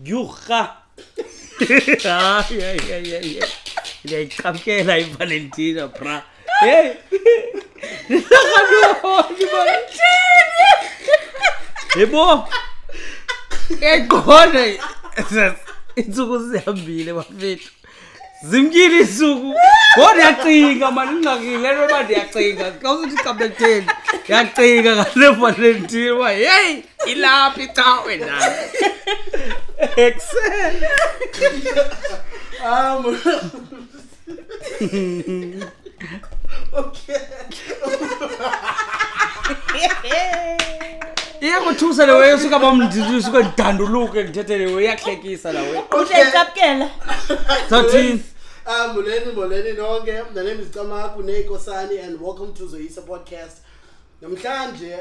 Yuha. Yeah. Ngiyayiqamkela iValentina bra. Hey. Yebo. Ekhona insuku zihambile bafethu. Zimkile insuku. Kodwa yacinga manje ngingakile noma ndiyacinga. Kawuthi iqabetheni. Yacinga ngale Valentine wa hey ilaphi cha wena. Excel. Okay. Iyakuthusa lewe yosuka bamndisi usuka ndanduluke ngithethele we yahlekisa la we. Uhlekapkela. Sathini. Moleni nonke. The name is Camagu Nay Kosani and welcome to Zoyise Podcast. Namhlanje,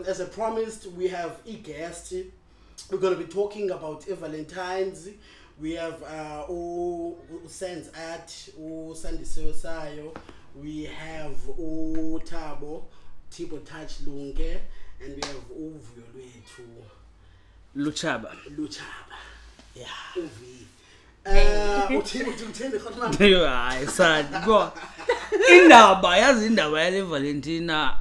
as I promised, we have a guest. We're going to be talking about Valentines. We have Sense at Sandisayo. We have Thabo, Tipo Touch Lunge, and we have Vuyo Luchaba. Yeah. Hayi sad go. Indaba yale Valentina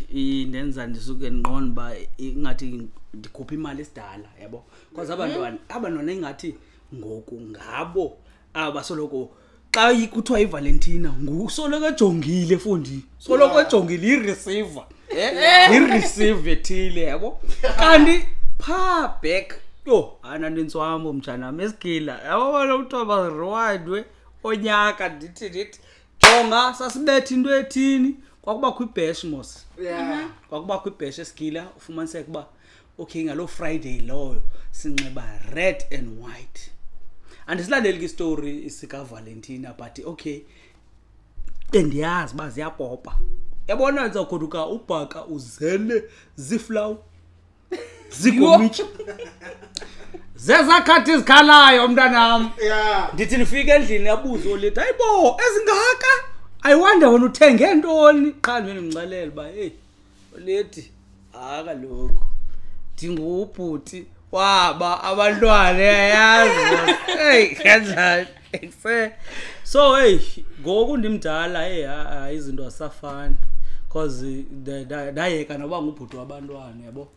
indenza ndisuke ngqondo ba ingathi ndikhupha imali esidala yabo because abantwana ingathi ngoku ngabo abasoloko xa ikuthiwa iValentina ngusoloko ejongile fundi soloko ejongile ireceiver ireceive ethile yabo kanti pha back yo anandintswambo mjana mesigila yabo lo mntoba rewardwe onyaka ndithi jonga sasibethe into ethini kwakuba kwibash mos kwakuba kwibash esigila ufumaniseka kuba okay ngalo Friday loyo sinxiba red and white andisilandeli story isika Valentina but okay endiyazi baziyapopa yabona nza khoduka ubhaka uzele ziflower zikomitshi zezakhathi izikhalayo mntanami ndithi nifike endlini yabuza olethi hayibo ezingaka I wonder wena uthenge ntoni qha mina ngixelela ba hey olethi kaloku ndingubhuti waba abantwana yayazi hey kanjani so hey ngoku ndimdala hey izinto asafani because dayeka noba ngubhuti wabantwana yabo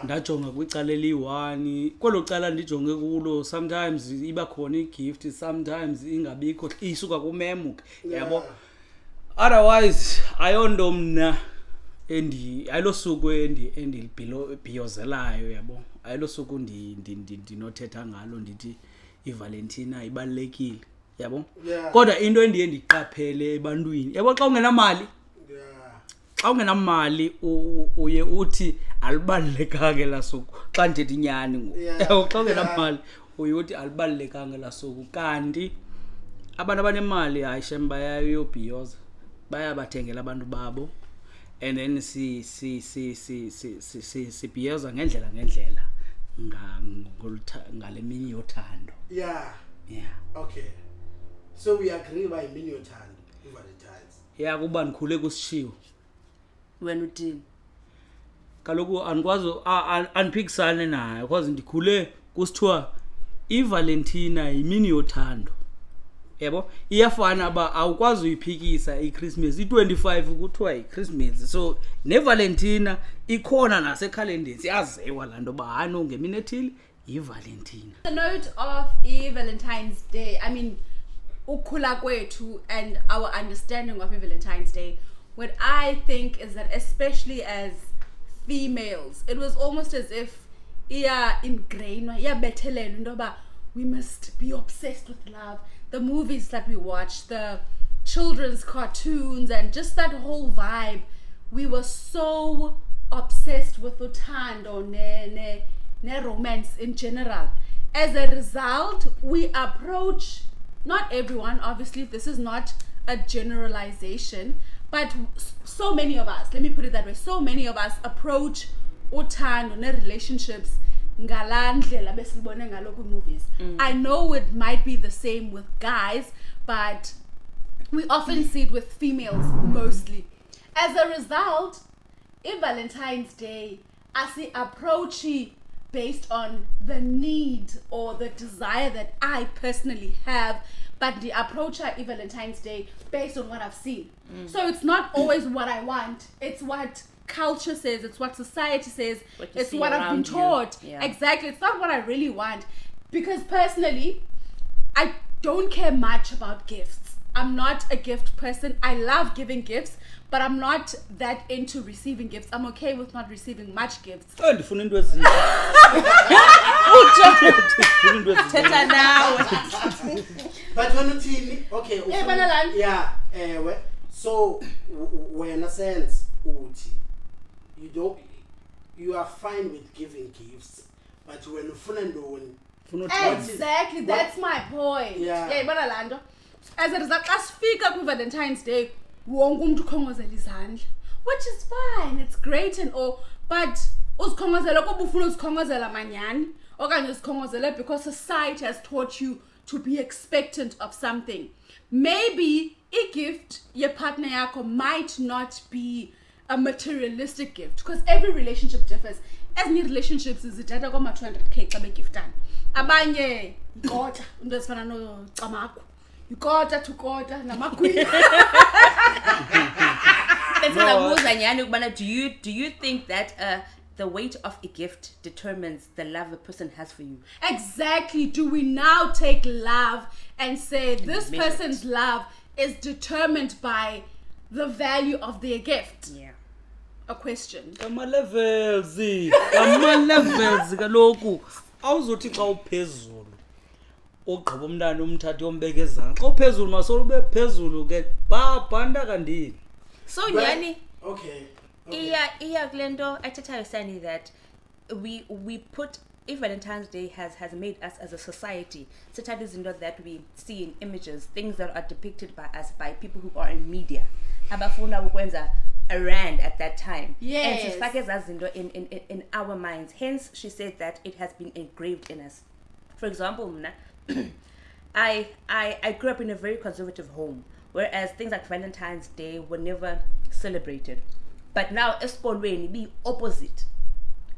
ndajonga kwicala eli1 kwelo cala ndijonge kulo sometimes iba khona igift sometimes ingabikho isuka kumemu yabo otherwise ayonto mna ayilosuku endilibhiyozelayo yabo ayilosuku ndinothetha ngalo ndithi iValentina ibalekile yabo kodwa into endiye ndiqaphele ebantwini yabo xa ungenamali uye uthi alibalekanga lasuku xa ndithi inyani yabo xa ungenamali uye uthi alibalekanga lasuku kanti abantu abanemali ayishem bayayobhiyoza bayabathengela abantu babo and then sibhiyoza ngendlela ngale mini yothando yeah okay so we agree by mini yothando Valentines kuba ndikhule kusishiwo wena uthini kaloku andikwazi andiphikisane nayo because ndikhule kusithiwa iValentina yimini yothando yebo iyafana ba awukwazi uyiphikisa iChristmas i25 kuthiwa iChristmas so neValentina ikhona nasekhalendeni siyaziwa lanto ba hano ngemini ethile iValentina. The note of Valentine's Day, I mean ukhula kwethu and our understanding of Valentine's Day, what I think is that especially as females it was almost as if ingrained bethelelwa into ba we must be obsessed with love. The movies that we watch, the children's cartoons, and just that whole vibe, we were so obsessed with uthando ne romance in general. As a result, we approach, not everyone, obviously this is not a generalization, but so many of us, let me put it that way, so many of us approach uthando ne relationships ngalandlela besibone ngalo ku movies. I know it might be the same with guys, but we often see it with females mostly. As a result, Valentine's Day asi approach based on the need or the desire that I personally have, but the approach at Valentine's Day based on what I've seen. So it's not always what I want. It's what culture says. It's what society says. It's what I've been taught. Yeah. Exactly. It's not what I really want. Because personally, I don't care much about gifts. I'm not a gift person. I love giving gifts, but I'm not that into receiving gifts. I'm okay with not receiving much gifts. Oh, ndifuna into ezinye. Thetha nawe. But when you okay, yeah, so when a sense, you are fine with giving gifts, but when you exactly, that's my point. Yeah. As a result, as fika ku Valentine's Day, wonke umuntu ukhongozela izandla, which is fine, it's great and all, but uzikhongozela kuba ufuna uzikhongozela manyani okanye uzikhongozela because society has taught you to be expectant of something. Maybe a gift your partner yakho might not be a materialistic gift, because every relationship differs. As new relationships is data koma 200k xa begiftana. Abanye ikota into ezifana no Camagu. Ikota to kota namagwini. Do you think that the weight of a gift determines the love a person has for you? Exactly. Do we now take love and say this person's love is determined by the value of their gift? Yeah. A question. Ama-levels kaloku awuzothi xa uphezulu ogqiba umntana umthathe yombeka ezantsi xa uphezulu masolo ube phezulu ke bhanda kandini. So nyani, okay. iya kulento athethayo Sandy, that we put, if Valentine's Day has made us as a society such izinto that we see in images, things that are depicted by us by people who are in media abafuna ukwenza a rand at that time. Yes. And sifake zazinto in our minds. Hence she said that it has been engraved in us. For example, mna, I grew up in a very conservative home, whereas things like Valentine's Day were never celebrated. But now esikolweni be opposite.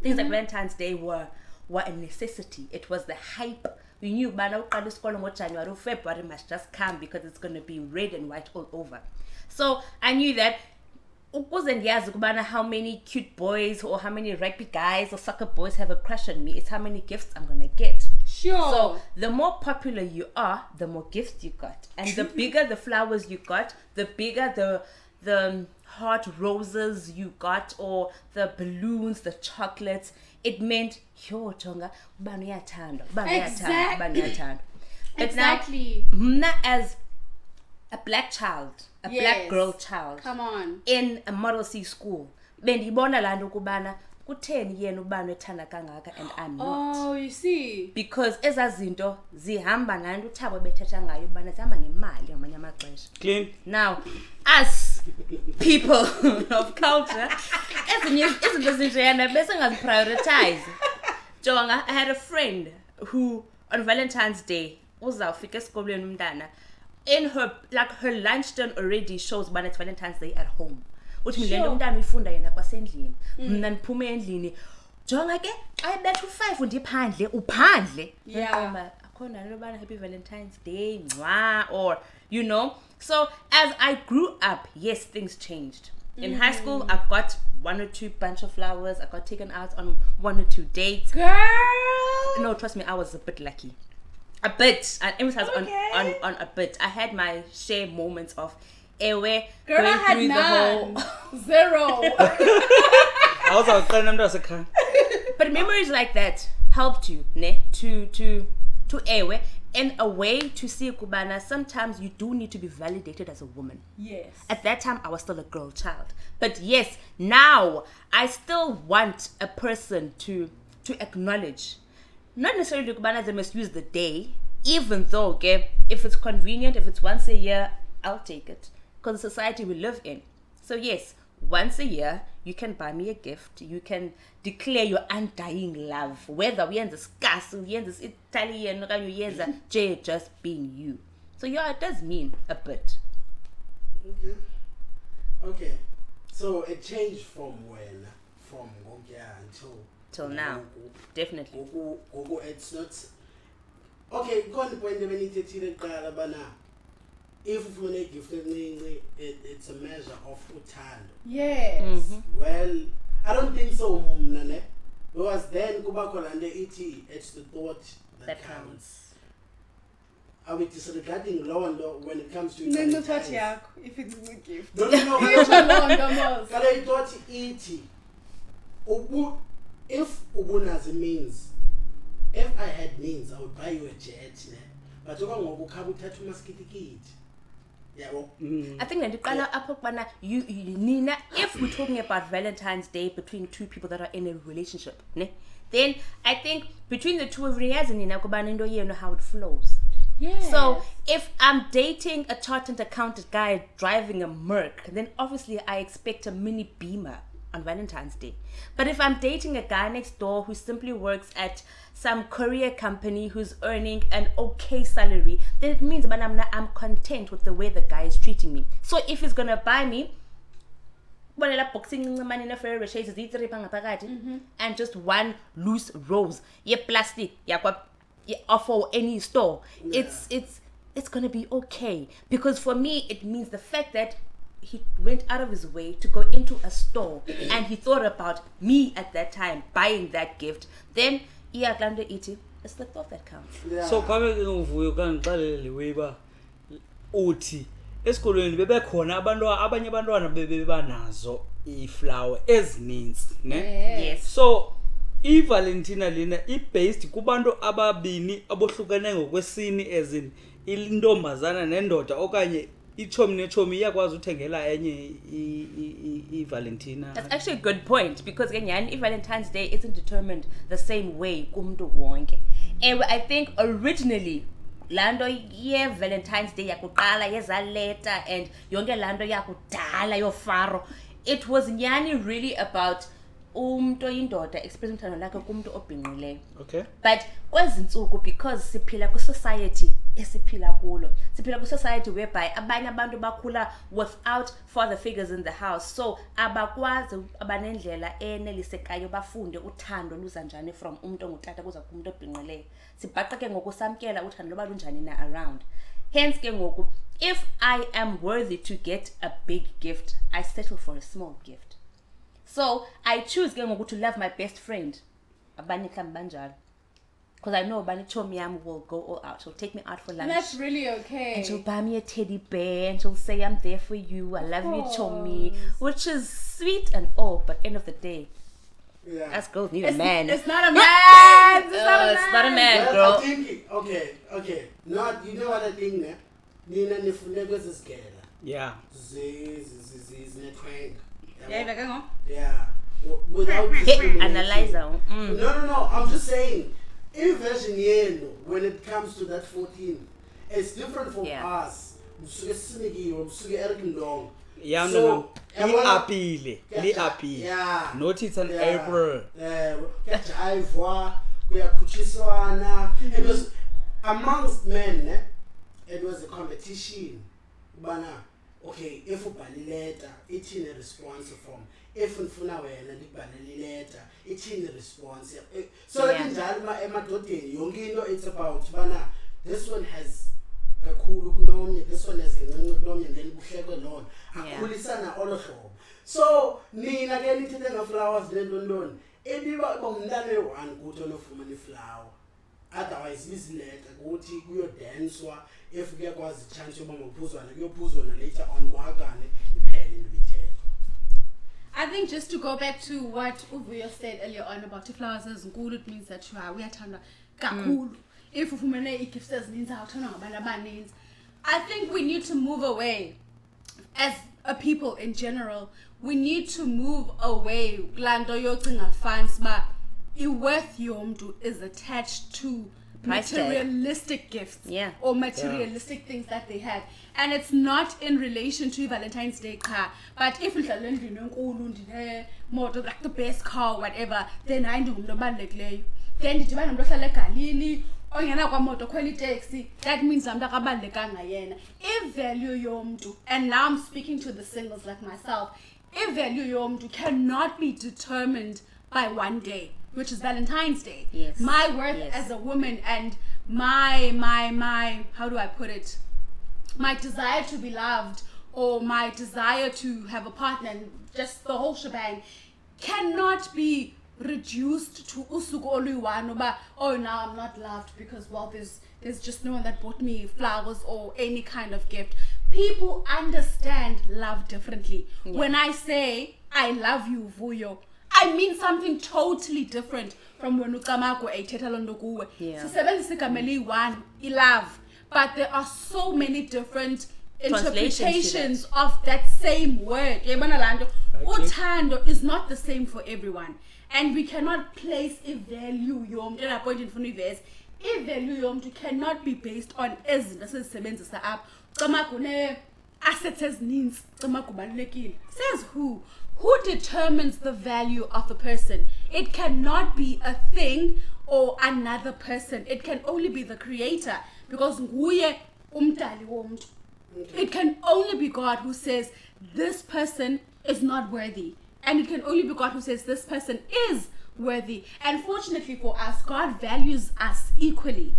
Things like Valentine's Day were a necessity. It was the hype. We knew bana uqala isikolo ngoJanuary, February must just come because it's going to be red and white all over. So I knew that how many cute boys or how many rugby guys or soccer boys have a crush on me. It's how many gifts I'm gonna get. Sure. So the more popular you are, the more gifts you got, and the bigger the flowers you got, the bigger the heart roses you got, or the balloons, the chocolates. It meant yo chonga banu yathanda, banu yathanda, banu yathanda. But exactly. Now, as a black child, a black girl child, come on, in a Model C school, bendibona la nto kubana kutheni yena ubani ethanda kangaka and I'm not. Oh, you see, because ezazinto zihamba nanto uThabo bethetha ngayo ubana zihamba ngemali ngamanye amaxesha. Clean. Now, us people of culture, ezinye izinto zinjena bese ngaziprioritize. Jonga, I had a friend who on Valentine's Day uzawufika esikolweni umntana, in her lunch done already shows when it's Valentine's Day at home. Which means lento umntana uyifunda yena kwasendlini. Mina niphume endlini. Jonga ke xa ibetha u5 ndiphandle uphandle. Yeah. Akhona lento bana happy Valentine's Day or you know. So as I grew up, yes, things changed. In high school, I got 1 or 2 bunch of flowers. I got taken out on 1 or 2 dates. Girl. No, trust me, I was a bit lucky. A bit. I emphasize on a bit. I had my share moments of where girl, I had none. Zero. But memories like that helped you, ne, to ewe, in a way to see kubana. Sometimes you do need to be validated as a woman. Yes. At that time, I was still a girl child. But yes, now I still want a person to acknowledge. Not necessarily kubana they must use the day, even though, okay, if it's convenient, if it's once a year, I'll take it. Because the society we live in. So yes, once a year, you can buy me a gift. You can declare your undying love. Whether we end this gas, we end this Italian, or you end just being you. So yeah, it does mean a bit. Okay. So it changed from when? From Gogia until till now. Definitely. It's not. Okay, go on the point when you take it, if you make gift, it's a measure of utando. Yes. Well, I don't think so, Nane. Because then Kubakolande it's the thought that counts. Are we disregarding law and law when it comes to No, not what if it's a gift. No. But I thought if Ubunazi means, if I had means, I would buy you a jet. But I think Nina, if we're talking about Valentine's Day between two people that are in a relationship, then I think between the two of you, you know how it flows. Yeah. So if I'm dating a chartered accountant guy driving a Merc, then obviously I expect a mini Beamer on Valentine's Day. But if I'm dating a guy next door who simply works at some courier company who's earning an okay salary, then it means I'm content with the way the guy is treating me. So if he's gonna buy me boxing money in a fair and just one loose rose, plastic, offer any store, it's gonna be okay. Because for me it means the fact that he went out of his way to go into a store and he thought about me at that time buying that gift, then it's the thought that counts. So Vuyo kangiqalele weba uthi esikolweni bebekhona abanye abantwana bebanazo iflower ezininzi Yes. So iValentina lena based kubantu ababini abohlukene ngokwesini ezini intombazana nendoda okanye ichomi nechomi iyakwazi uthengela enye iValentina. That's actually a good point, because again, Valentine's Day isn't determined the same way kumntu wonke. And I think originally lando Valentine's Day yakuqala yezaleta and yonke lando yakudala yofaro, it was really about umuntu oyindoda express uthando lakhe kumuntu obhinqileyo. Okay. But kwezintsuku, because siphila ku society esiphila kulo, siphila ku society whereby abanye abantu bakhula without father figures in the house, so abakwazi abanendlela enelisekayo bafunde uthando luza njani from umuntu ongutata kuza kumuntu obhinqileyo. Sibhaqa ke ngokusamkela uthando loba lunjani na around. Hence ke ngoku, if I am worthy to get a big gift, I settle for a small gift. So I choose to love my best friend, because I know Bani Chomiam will go all out. She'll take me out for lunch. And that's really okay. And she'll buy me a teddy bear and she'll say, I'm there for you, I love you, Chomi, which is sweet and all, but end of the day, us girls need a man. It's not a man. It's not a man, girl. I think, okay. Not, you know what I think, ne? Nina nifuneka zisigela. Yeah. Yeah. Without analyzer. No. I'm just saying, in version yenu, when it comes to that 14, it's different from us. Yeah, no. Yeah. Not it's an April. It was amongst men, it was a competition. Okay, if you letter, it's in a response form. If you funa wena libhalele letter, it's in a response. So that in Jalma emadodeni yonke into it's about bana this one has kakhulu kunomnye, this one has kancane kunomnye, and then kuhlekwe lona. Akhulisana olohlobo. So nina ke nithethe ngaflowers lentondoni. Ebiba bomntana we-1 kuthi onofumana iflower. Otherwise bizileta ukuthi kuyodenswa, if kuyakwazi chance yoba ngophuzwana kuyophuzwana later on kuhagane iphele into bithethe. I think just to go back to what Vuyo said earlier on about the flowers ezinkulu, it means that uyathanda kakhulu. If ufumene igifts ezininzi awuthandwa ngabantu abaninzi. I think we need to move away as a people in general. We need to move away lanto yocinga fans ba i-worth yomntu is attached to materialistic gifts or materialistic things that they have, and it's not in relation to Valentine's Day car. But if like the best car, whatever, then I know then that means if value yomntu, and now I'm speaking to the singles like myself, if value yomntu cannot be determined by one day, which is Valentine's Day. Yes. My worth Yes. as a woman and my how do I put it? My desire to be loved or my desire to have a partner and just the whole shebang cannot be reduced to usuku oluyiwani uba oh now I'm not loved because well there's just no one that bought me flowers or any kind of gift. People understand love differently. When I say I love you Vuyo, I mean something totally different from when Camagu ethetha lonto kuwe. Sisebenzisa igama eliyi-one I-love, but there are so many different interpretations of that same word. Yabona laa nto? Uthando is not the same for everyone, and we cannot place a value yomntu ena point ndifuna uyiveze. I-value yomntu cannot be based on ezinto esizisebenzisa apha. Camagu ne-assets ezininzi, Camagu ubalulekile. Says who? Who determines the value of a person? It cannot be a thing or another person. It can only be the creator, because nguye umdali womntu. It can only be God who says this person is not worthy, and it can only be God who says this person is worthy. And fortunately for us, God values us equally.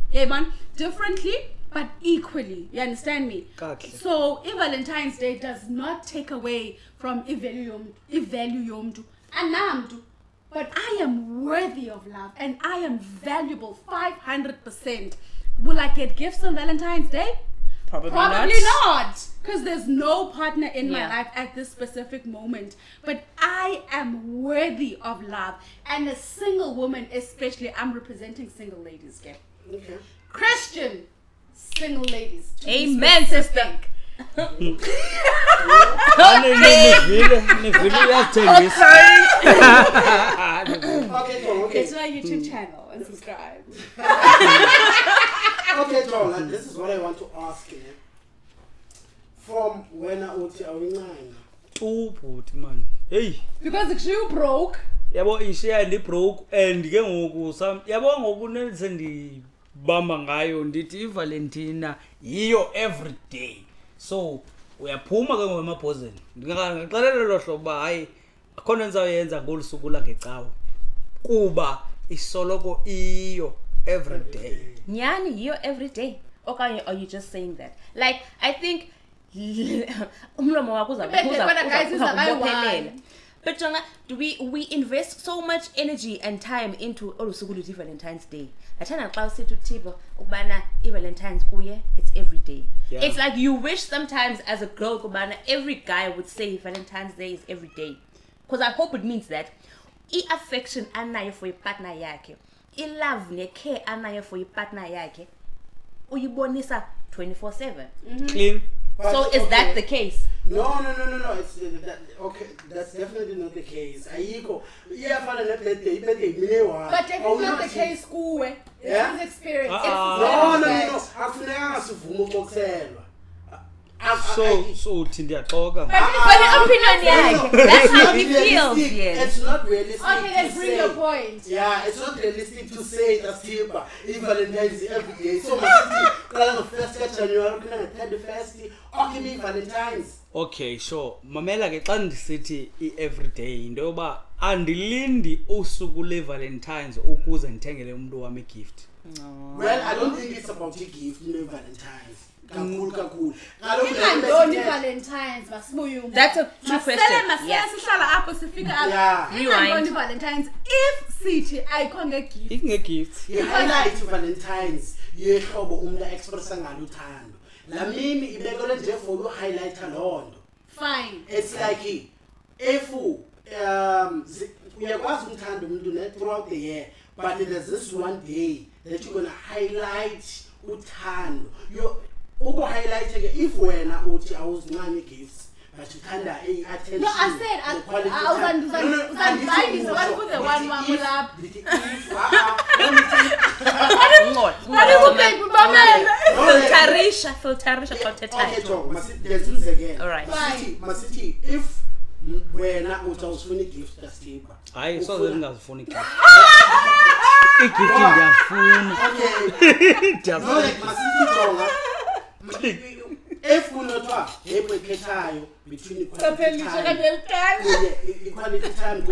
Differently, but equally. You understand me? Kakhle. So Valentine's Day does not take away from value yomntu anamntu, but I am worthy of love and I am valuable 500%. Will I get gifts on Valentine's Day? Probably not, because there's no partner in my Yeah. life at this specific moment. But I am worthy of love, and a single woman, especially, I'm representing single ladies. Okay, Christian single ladies. To be Amen, sister. specific. Okay. It's my YouTube channel and subscribe. Okay, John, this is what I want to ask you. From when I was awuncane. Ubhuti man. Hey. Because if you broke. Yabo ishiya ndi broke and ke ngoku sam yabo ngoku nendibamba ngayo ndithi iValentina yiyo every day. So uyaphuma ke ngomabhozeni. Ndingaxelela lo hlobo hayi akhona enzayenza ngolusuku la ngecawe. Kuba isoloko iyo every day. Nyani, you're every day. Okay, are you just saying that? Like, I think umlomo wakho uzabophelela. But Jonga, do we invest so much energy and time into olusuku Valentine's Day? Athana xa usithi uThabo ukubana iValentines kuye, it's every day. Yeah. It's like you wish sometimes as a girl kubana every guy would say Valentine's Day is every day. Because I hope it means that i-affection anayo for partner yakhe, i-love ne-care anayo for partner yakhe, uyibonisa 24/7. Clean. But, So is that the case? No. It's okay. That's definitely not the case. Ayiko. Iyafana ne-birthday. Birthday minewa. But if it's not the case, kuwe. Yeah? It's his experience. No. Akufuneka sivume ukukselwa. So uthi ndiyaxoka. But the opinion yakhe, that's how he feels. Yes. It's not realistic. Okay, let's to bring say. your point. Yeah, it's not realistic to say that Simba Valentine's every day. So masithi first January kuna 31st okimi Valentine's. Okay, sure. Mamela ke xa ndisithi i-everyday into yoba andilindi usuku le-Valentines ukuze ndithengele umuntu wami gift. Well, I don't think it's about a gift, Valentine's. Kakhulu. Valentines, That's a true question. Yeah. Rewind. Valentines. If city icon a gift. Inge-gift. I-highlight Valentines yehlobo umuntu expressa ngalo uthando. La mimi ibekele nje for u-highlighta loo nto. Fine. It's like if uyakwazi umthanda umuntu throughout the year, but there's this one day that you're gonna highlight uthando. Highlight if wena uthi awuzincane gifts, but uthanda attention. No, I said I was the one lab. All right. Masithi if wena uthi awusifuni gift kaStiba. Hayi so ngingazifuni gift. Igift ndiyafuna. Okay. No, like masithi jonga. if kunothiwa yebo ekhethayo between equality time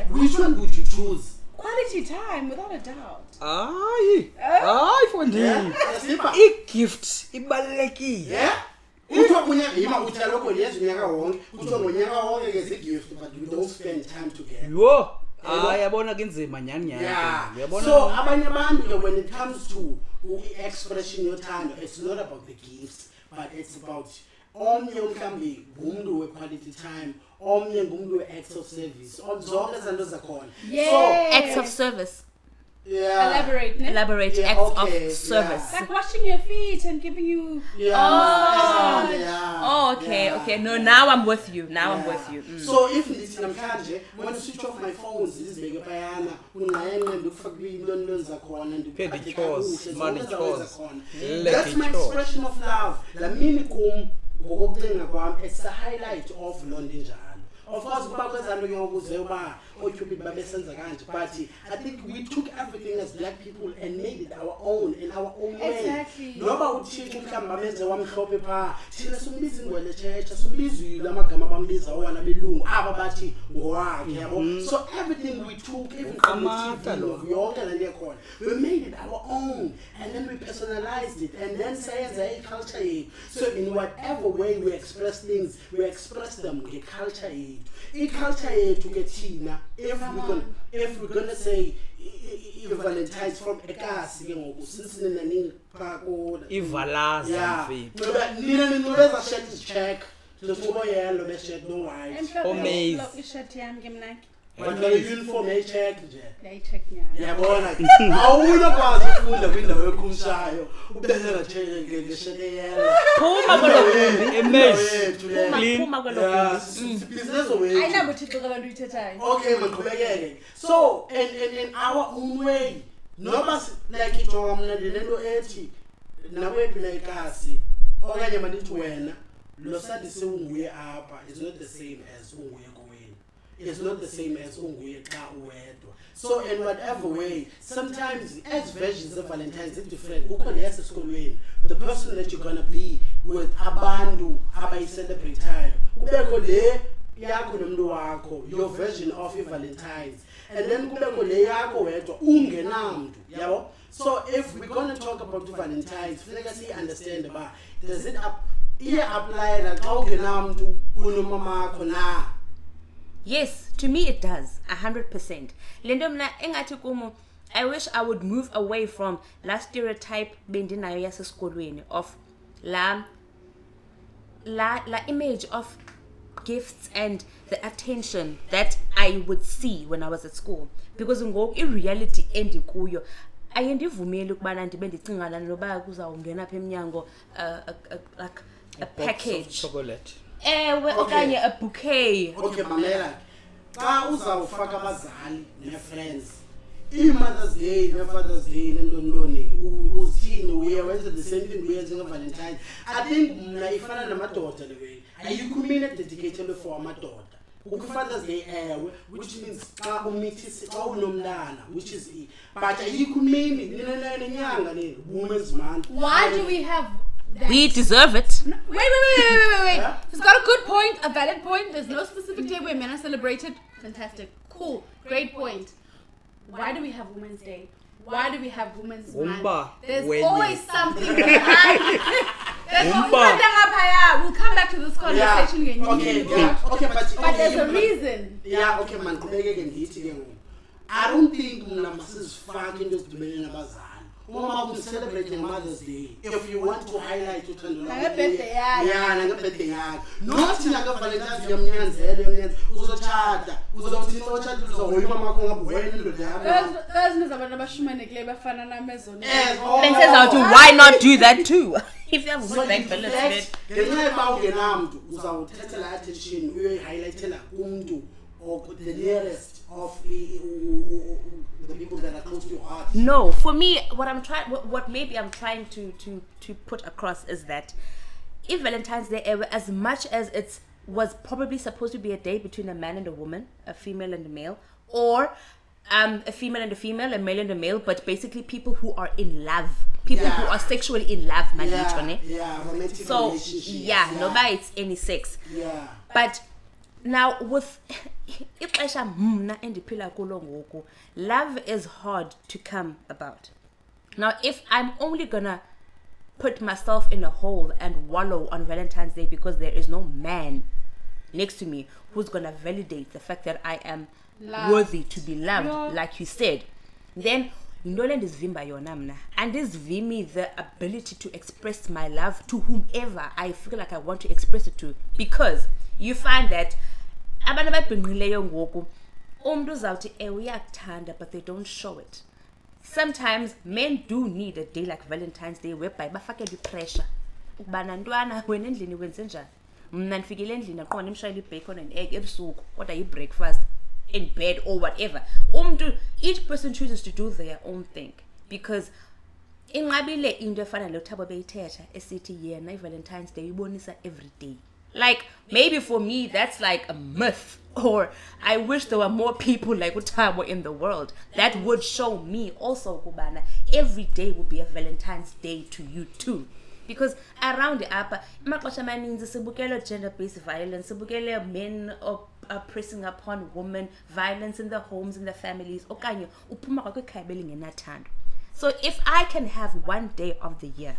which one would you choose? Quality time, without a doubt. Hayi fondini igift ibalulekile. Yeah, uthiwa kunyaka yima uthi lokho lezi unyaka wonke kuthiwa ngonyaka wonke ke zigift but you don't spend time together. Yo yabona kunzima nyani uyabona. So abanye abantu ke when it comes to expression yothando, it's not about the gifts but it's about omnye mhlambi umuntu we quality time, omnye ngumuntu we acts of service, zonke izinto zakhona. So acts of service. Yeah. Elaborate Yeah, acts okay, of service. Like washing your feet and giving you. Okay. No, now I'm with you. I'm with you. So if it's namhlanje when I switch off my phones izibeke phayana unqayenqe ndikufaka into zakhona Petty chores, money chores. That's my expression of love. La mini kum ngokucinga kwami, it's the highlight of London njalo. Of course kuba kwezanto ke ngokuze uba oCupid babesenza kanje, but I think we took everything as black people and made it our own in our own way. Exactly. Noba uthixo mhlawumbe bamenze wamhlophe pha thina simbiza ingwele church simbiza lamagama bambiza wana belungu aba bathi ngowakhe yabo. So everything we took even from the TV yonke la lekhona we made it our own and then we personalized it and then sayenza culture yethu. So in whatever way we express things, we express them nge-culture yethu. I-culture yethu ke thina if we're gonna say Valentines from ekasi ke ngoku since ninaningi phakona ivalaza mfethu ngoba nina ninqobeza shirt check sizokuba yellow be shirt no white amazing I-shirt yami ke mnaki. but the uniform check nje Yayi-check nyana. yabona awunakwazi ukufunda kwindawo yokhumshayo ubezela check nge-shirt yellow phuma kwelo image Phuma kwelo business away Ayinabo uthixo abantu uyithethayo. okay maqhubekeke. So in our own way noba like ijonga mna lento ethi nakwethu la ekasi okanye manithi wena lo sadise unguye apha is not the same as unguye kowenu. It's not the same as unguye xa uwedwa. So in whatever way, sometimes as versions of Valentine's it's different. Ukhona yasesikolweni, the person that you're gonna be with abantu abayi-celebratayo kubekho le yakho nomuntu wakho, your version of Valentine's, and then kubekho le yakho wedwa ungenamntu yabo. So if we're gonna talk about Valentine's, funeka si understand about does it apply like xa ungenamntu unomamakho na? Yes, to me it does 100%. Lento mna engathi kumo, I wish I would move away from last stereotype bendinayo yasesikolweni of la image of gifts and the attention that I would see when I was at school, because ngoku i-reality endikuyo ayindivumeli ukubana ndibe ndicingana noba kuzawungena apha emnyango like a package chocolate okanye a bouquet. Okay mamela xa uzawufaka abazali ne-friends i-Mother's Day ne-Father's Day nentoni uzithini uye wenza the same thing uyenze nge-Valentine. I think mna ifana namadoda le way ayikho imini ededicated for amadoda. Father's Day ewe, which means xa umithisi xa unomntana, which is but ayikho imini nenyanga le Women's Month. Why do we have that? We deserve it. No, wait. Huh? He's got a good point, a valid point. There's no specific day where men are celebrated. Fantastic. Cool. Great point. Why do we have Women's Day? Why do we have Women's Month? There's always something behind it. We'll come back to this conversation again. Okay, but there's a reason. Yeah, okay, man. I don't think Mrs. fucking just demanding abazali. Mama will celebrating Mother's Day. If you want to highlight your turn, birthday. Not in a Valentine's Day, uzochata, uzochata, uzohoyima mama when why not do that too? If you have a good bank balance, attention, we highlight or the nearest of the people that are close to your heart. No, for me, what maybe I'm trying to put across is that if Valentine's Day, as much as it was probably supposed to be a day between a man and a woman, a female and a male, or a female and a female, a male and a male, but basically people who are in love people who are sexually in love, romantic so relationship. nobody it's any sex. But now with love is hard to come about. Now if I'm only gonna put myself in a hole and wallow on Valentine's Day because there is no man next to me who's gonna validate the fact that I am worthy to be loved, like you said, then and this give me the ability to express my love to whomever I feel like I want to express it to, because you find that but they don't show it. Sometimes men do need a day like Valentine's Day whereby bafake the pressure. Banantwana wena endlini wenze njani? Mna nifikile endlini aqonda imshayile bacon and egg ebusuku kodwa yi breakfast in bed or whatever. Each person chooses to do their own thing, because inqabile into efana lo Thabo beyithetha esithi yena Valentine's Day ibonisa every day. Like maybe for me that's like a myth, or I wish there were more people like Thabo in the world that would show me also kubana every day would be a Valentine's Day to you too. Because around the upper maxesha amaninzi sibukela gender-based violence, sibukela men pressing upon women, violence in the homes, in the families. Okanye uphuma kwikhaya belingenathando. So if I can have one day of the year,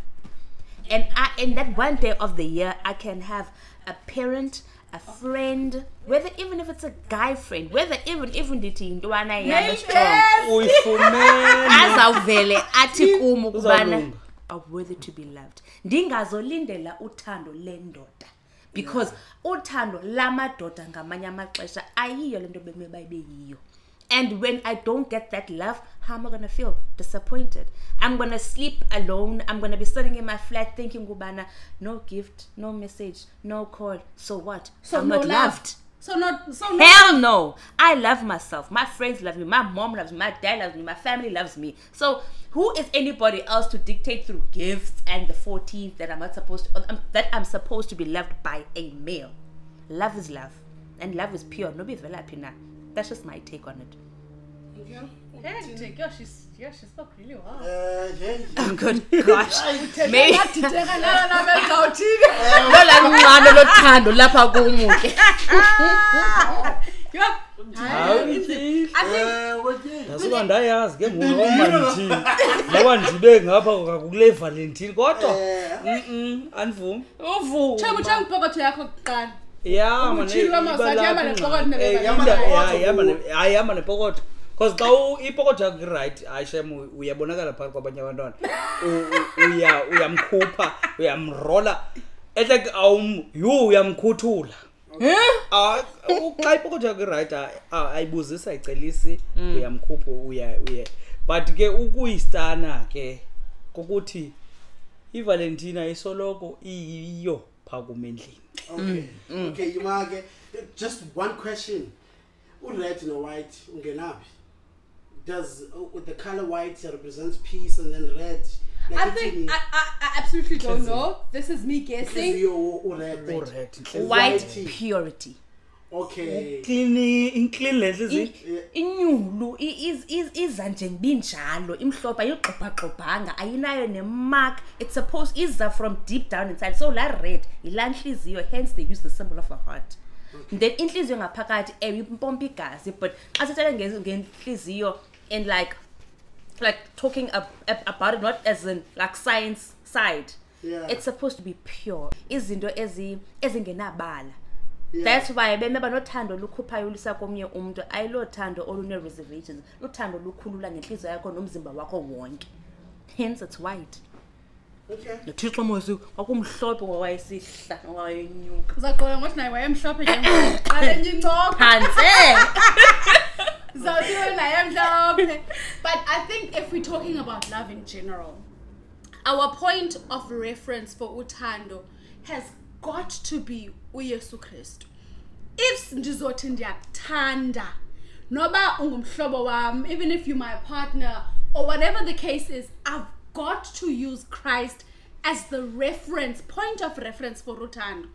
and in that one day of the year I can have a parent, a friend, whether even if it's a guy friend, whether even ndithi intwana yami strong azawuvele athi kum ukubana are worthy to be loved. Ndingazolindela uthando lendoda, because uthando lamadoda ngamanye amaxesha ayiyo lento beme bayibeyiyo. And when I don't get that love, how am I going to feel? Disappointed. I'm going to sleep alone. I'm going to be sitting in my flat thinking, Gubana, no gift, no message, no call. So what? So I'm not loved. Hell no. I love myself. My friends love me. My mom loves me. My dad loves me. My family loves me. So who is anybody else to dictate through gifts and the 14th that I'm supposed to be loved by a male? Love is love. And love is pure. No be velapina. That's just my take on it. Yeah, she spoke really well. Oh, good gosh. Maybe. I think because now ipokotha right ayishem uyabonakala phakathi kwabanye abantwana uyamkhupha uyamrola like uyamkhuthula xa ipokotha right ayibuzisa icelisi uyamkhupha uya but ke ukuyistana ke kokuthi iValentina isoloko iyo phakumendlini. Okay, Yumake, just one question. Red and white ungenapi? Does with the color white represents peace and then red? Like I think I absolutely don't know. This is me guessing. White purity. Okay. Inyulu izanje ngibinjalo imhlophe ayigqobhagqobhanga ayinayo nemark. It's supposed is from deep down inside. So la red ilanhliziyo, hence they use the symbol of a heart. Then inhliziyo ngaphakathi impompa igazi, but xa sithetha ngenhliziyo and like talking about it not as in like science side. It's supposed to be pure. Izinto ezingenabala. That's why bemeba nothando lukhuphayo lisa komnye umuntu ayilo thando olune reservations. Uthando lukhulula ngenhliziyo yakho nomzimba wakho wonke. Hence it's white. Okay. Nothixo mosi kwakumhlophe wayesihla wayenyuka. Uzaqola ngothi naye wayemhlophe nje qale nje incopha. Phansi. Zaziwe naye mhlophe. But I think if we're talking about love in general, our point of reference for uthando has got to be uYesu Kristu. If ndizothi ndiyakuthanda noba ungumhlobo wami, even if you're my partner or whatever the case is, I've got to use Christ as the reference, point of reference for uthando.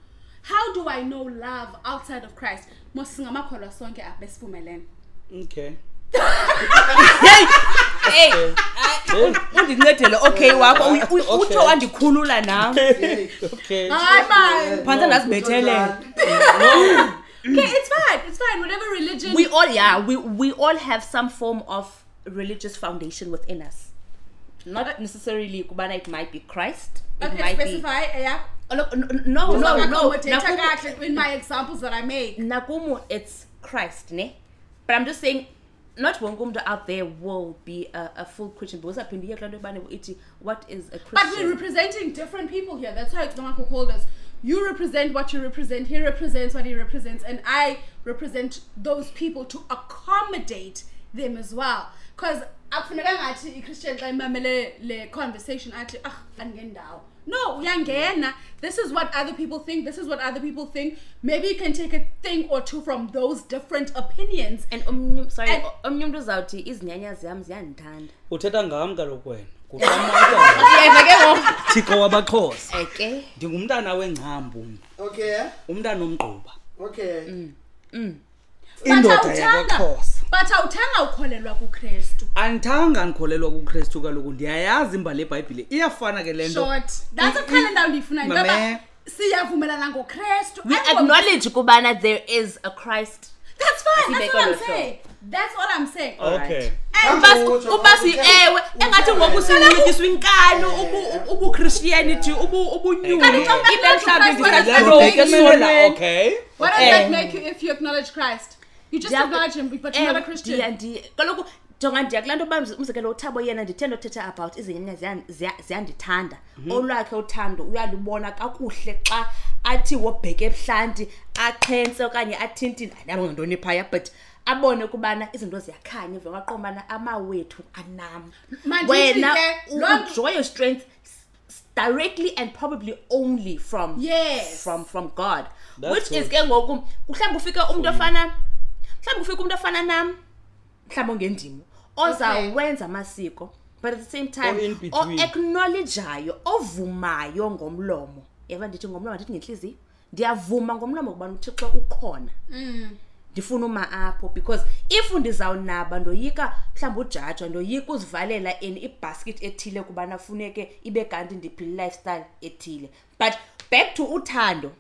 How do I know love outside of Christ? Okay. Hey, undincedele okay wakho utsho wandikhulula nam. Okay. Hi, man. Phantse ndazibethele. Okay, it's fine. Whatever religion. We all have some form of religious foundation within us. Not necessarily kubana it might be Christ. It Okay, might specify. Yeah. No. In my examples that I make. Nakumu, it's Christ, ne? But I'm just saying, not wongumda out there will be a full Christian. What is a Christian? But we're representing different people here. That's how Camagu called us. You represent what you represent. He represents what he represents, and I represent those people to accommodate them as well. Because Christian le conversation no, uyangena. This is what other people think. This is what other people think. Maybe you can take a thing or two from those different opinions. And omnyumdu zawuthi izinyanya zam ziyandithanda. Uthetha ngam kaloku wena. Thixo wabaXhosa. Okay. Ndingumntana wengcambu. Okay. Umntana omgquba. Okay. Indoda yakwaXhosa. But awuthanga ukholelwa kuKristu. Andithanga ndikholelwa kuKristu kaloku ndiyayazi imbali yeBhayibhile iyafana ke lento. Short. That's a kind of down ndifuna ngoba siyavumelana ngoKristu. We acknowledge kubana there is a Christ. That's fine. That's what I'm saying. That's all I'm saying. Okay. Ubasi ewe engathi ngoku sinikiswa inkani ubu Christianity ubu new. Okay. What does that make you if you acknowledge Christ? You just acknowledge him, but you're not a Christian. Kaloku jonga ndiyakulento ba umzekelo uThabo yena ndithanda uthetha about izinyanya ziyandithanda. Olwakhe uthando uyalibona kakuhle xa athi wobheke ebhlanti aqhense okanye athintini ayabo ngantoni phaya but abone kubana izinto ziyakhanya uvela qombana amawethu anam. Wena draw your strength directly and probably only from God. Which is ke ngoku mhlawumbe ufika umuntu ofana nam mhlawumbe ngendimo ozawenza amasiko but at the same time acknowledgeayo ovumayo ngomlomo. Yaba ndithi ngomlomo ndithi ngenhliziyo ndiyavuma ngomlomo kubana uThixo ukhona. Ndifuna uma apho because if ndizawunaba ndoyika mhlawumbe ujajwa ndoyika uzivalela in ibasket ethile kubana funeke ibe kanti ndiphila lifestyle ethile. But back to uthando.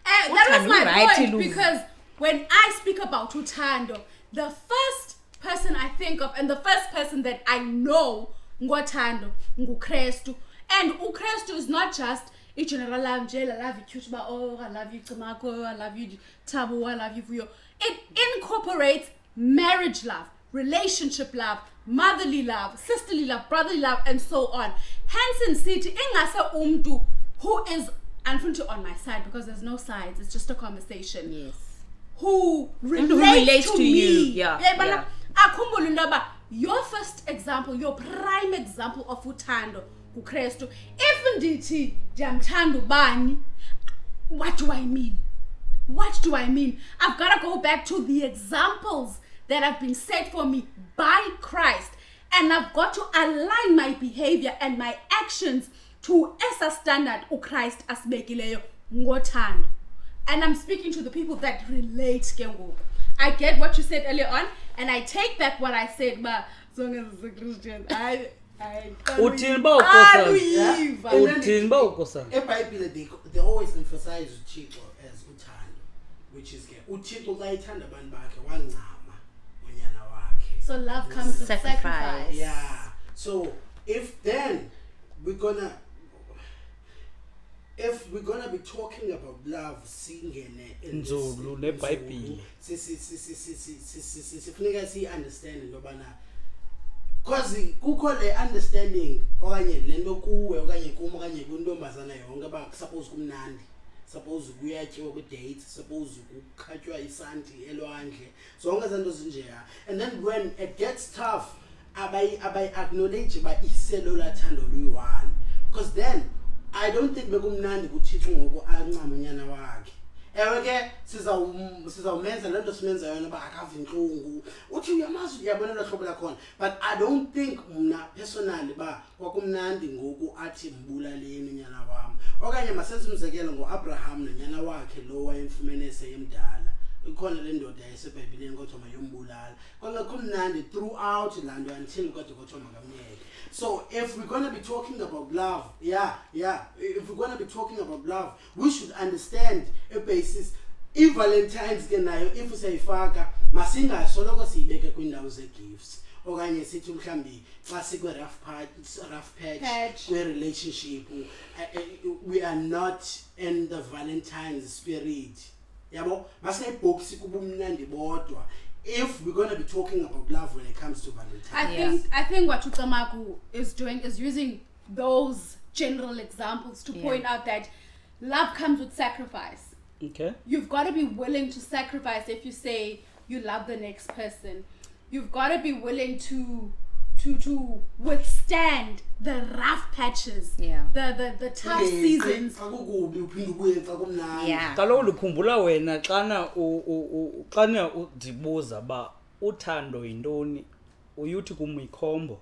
That was my point because when I speak about uthando, the first person I think of and the first person that I know ngothando nguKristu. And uKristu is not just a general love, I love you Kutuba, oh I love you Camagu, I love you Thabo, I love you Vuyo. It incorporates marriage love, relationship love, motherly love, sisterly love, brotherly love, and so on. Hence in city ingase umntu who is unfortunately on my side because there's no sides, it's just a conversation. Yes. Who relates to me. Yeah. Your first example, your prime example of uthando kuKristu. If ndithi ndiyamthanda ubani, what do I mean? What do I mean? I've got to go back to the examples that have been set for me by Christ, and I've got to align my behavior and my actions to esa standard uKrist asibekileyo ngothando. And I'm speaking to the people that relate ke ngoku. I get what you said earlier on, and I take back what I said, but as long as it's a Christian, I uthini ba ukosana eBhayibhile they always emphasize uThixo as uthando, which is ke uThixo xa ethanda abantu bakhe wangcama unyana wakhe. So love comes with sacrifice. Yeah. So if we're gonna be talking about love singene nzulu neBhayibhile sifuneka siunderstand lobana because kukho le understanding okanye lento kuwe okanye kuma okanye kuntombazana yonke ba suppose kumnandi, suppose kuyatyiwa ku date, suppose ukukhatywa isanti elwandle, zonke izinto zinjeya. And then when it gets tough abayi acknowledge ba iselola thando luyi-one, because then I don't think bekumnandi kuThixo ngoku ancama unyana wakhe. Ewe ke sizawumenza lento simenza yona ba akavi inhlungu uthi uyamazi uyabona lo hlobo lakhona, but I don't think mna personally ba kwakumnandi ngoku athi mbulaleni unyana wami. Okanye masenze umzekelo ngoAbraham nonyana wakhe lo wayemfumene seyemdala ikhona le ndoda yaseBhayibhelini kodwa mayombulala kwangakumnandi throughout land until kodwa makamyeke. So if we're going to be talking about love, if we're going to be talking about love, we should understand a basis. If Valentine's ke nayo if usayifaka masingasoloko siyibeke kwindawo ze-gifts okanye sithi mhlambi xa sikwe rough patch kwe relationship we are not in the Valentine's spirit. Yabo masayibhox kubumnandi bodwa. If we're going to be talking about love when it comes to Valentine's, I think what Camagu is doing is using those general examples to point out that love comes with sacrifice. Okay. You've got to be willing to sacrifice if you say you love the next person. You've got to be willing to withstand the rough patches, the tough seasons. Kaloku ukhumbula wena xana udibuza ba uthando yintoni uyuthi kumikhombo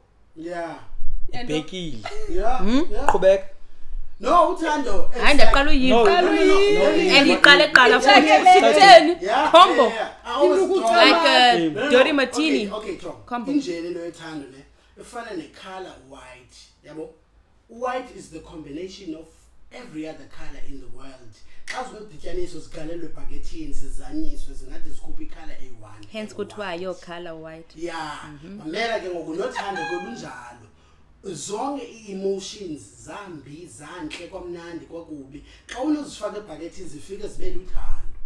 ibhekile qhubeka. No, uthando. Hayi ndaqala uyiva. Andiqala eqala futhi sitheni combo. Like Dori Martini. Okay, combo. Injele into yothando ne efana necolor white. Yabo. White is the combination of every other color in the world. As ngidityaniswa sigalelwe ebhakethini sizanyiswe singathi sikhupha icolor eyi1. Hence kuthiwa yo color white. Mamela ke ngokunothando kolunjalo. Zonke emotions zambi zanhle kwamnandi kwakubi xa unozifaka ebhakethini zifike zibe luthando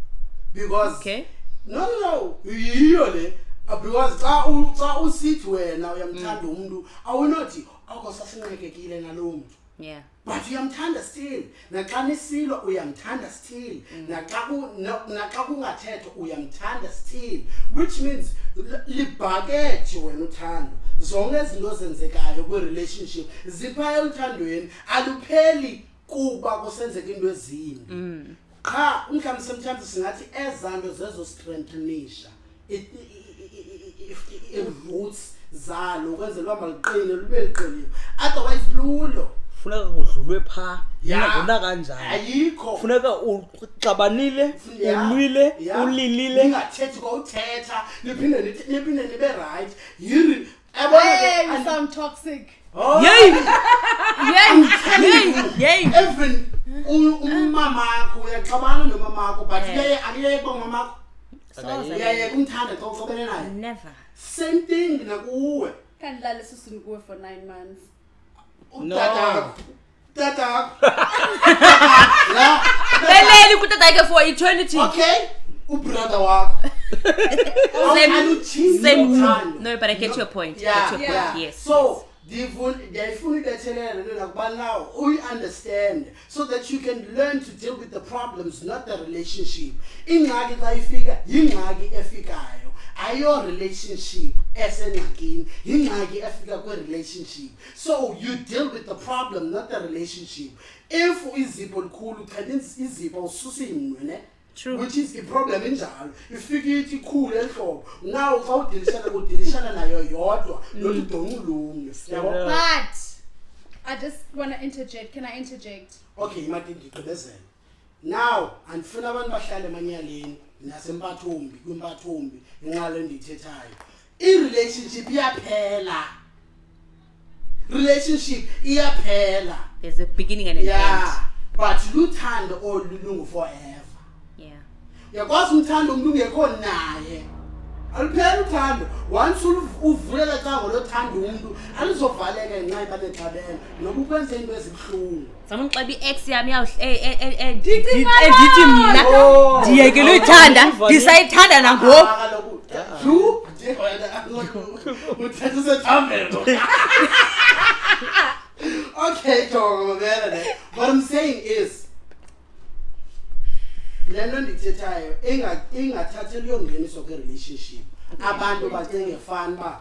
because no yiyo le because xa usithi wena uyamthanda umuntu awunothi akosasinqekekile nalomuntu but uyamthanda still naxa nisilo uyamthanda still naxa kungathethwa uyamthanda still, which means libhakethi wena uthando. Zonke izinto zenzekayo kwi relationship ziphaya uthandweni alupheli kuba kusenzeka into ezimbi. Cha umhlawumbe sometimes singathi ezanto zezo strengthenisha roots zalo ukwenzela uba maliqine lube liqiniwe otherwise lulo funeka kudlulwe pha ngona kanjani ayikho funeka uxabanile ulwile ulilile ningathethi kwawuthetha niphinde nibe right yiri you sound toxic. Yay! Even umamakho uyaxabana nomamakho but akuyeke ngomamakho yeye kumthanda xa uxabene naye Never. Same thing nakuwe Kandlala susuni kuwe for 9 months. Tata Leleli kutata for eternity. Okay, ubrother wakho same. No, but I get your point. Yes. So now we understand so that you can learn to deal with the problems, not the relationship. Ingxaki xa ifika yingxaki efikayo ayo relationship esenxakini yingxaki efika kwe relationship. So you deal with the problem, not the relationship. If izipho likhulu kanti izipho ususa imnwe True. Which is a problem injalo ifika ithi ikhulu ehlobo now xa udilishana nayo yodwa not udongulunge yabo. But I just want to interject. Can I interject? Okay, imathi ngiqhubezela now andifuna abantu bahlale emanyaleni nasempathombi kwimpathombi inqalo endithethayo i-relationship iyaphela. There's a beginning and an end. But luthando olulungu forever. Yakwazi umthanda umuntu ungekho naye aliphela uthando once uvulela cango lothanda umuntu alizovaleka ngenxa ibanexabene noba ukwenze into ezibhlungu Someone xa bi-ex yami endithi mna ndiyekele uyithanda ndisayithanda nangoku uthetha usethambelo. Okay, what I'm saying is lento ndithethayo ingathatheli yongeniswa kwe-relationship. Abantu bacinge fana ba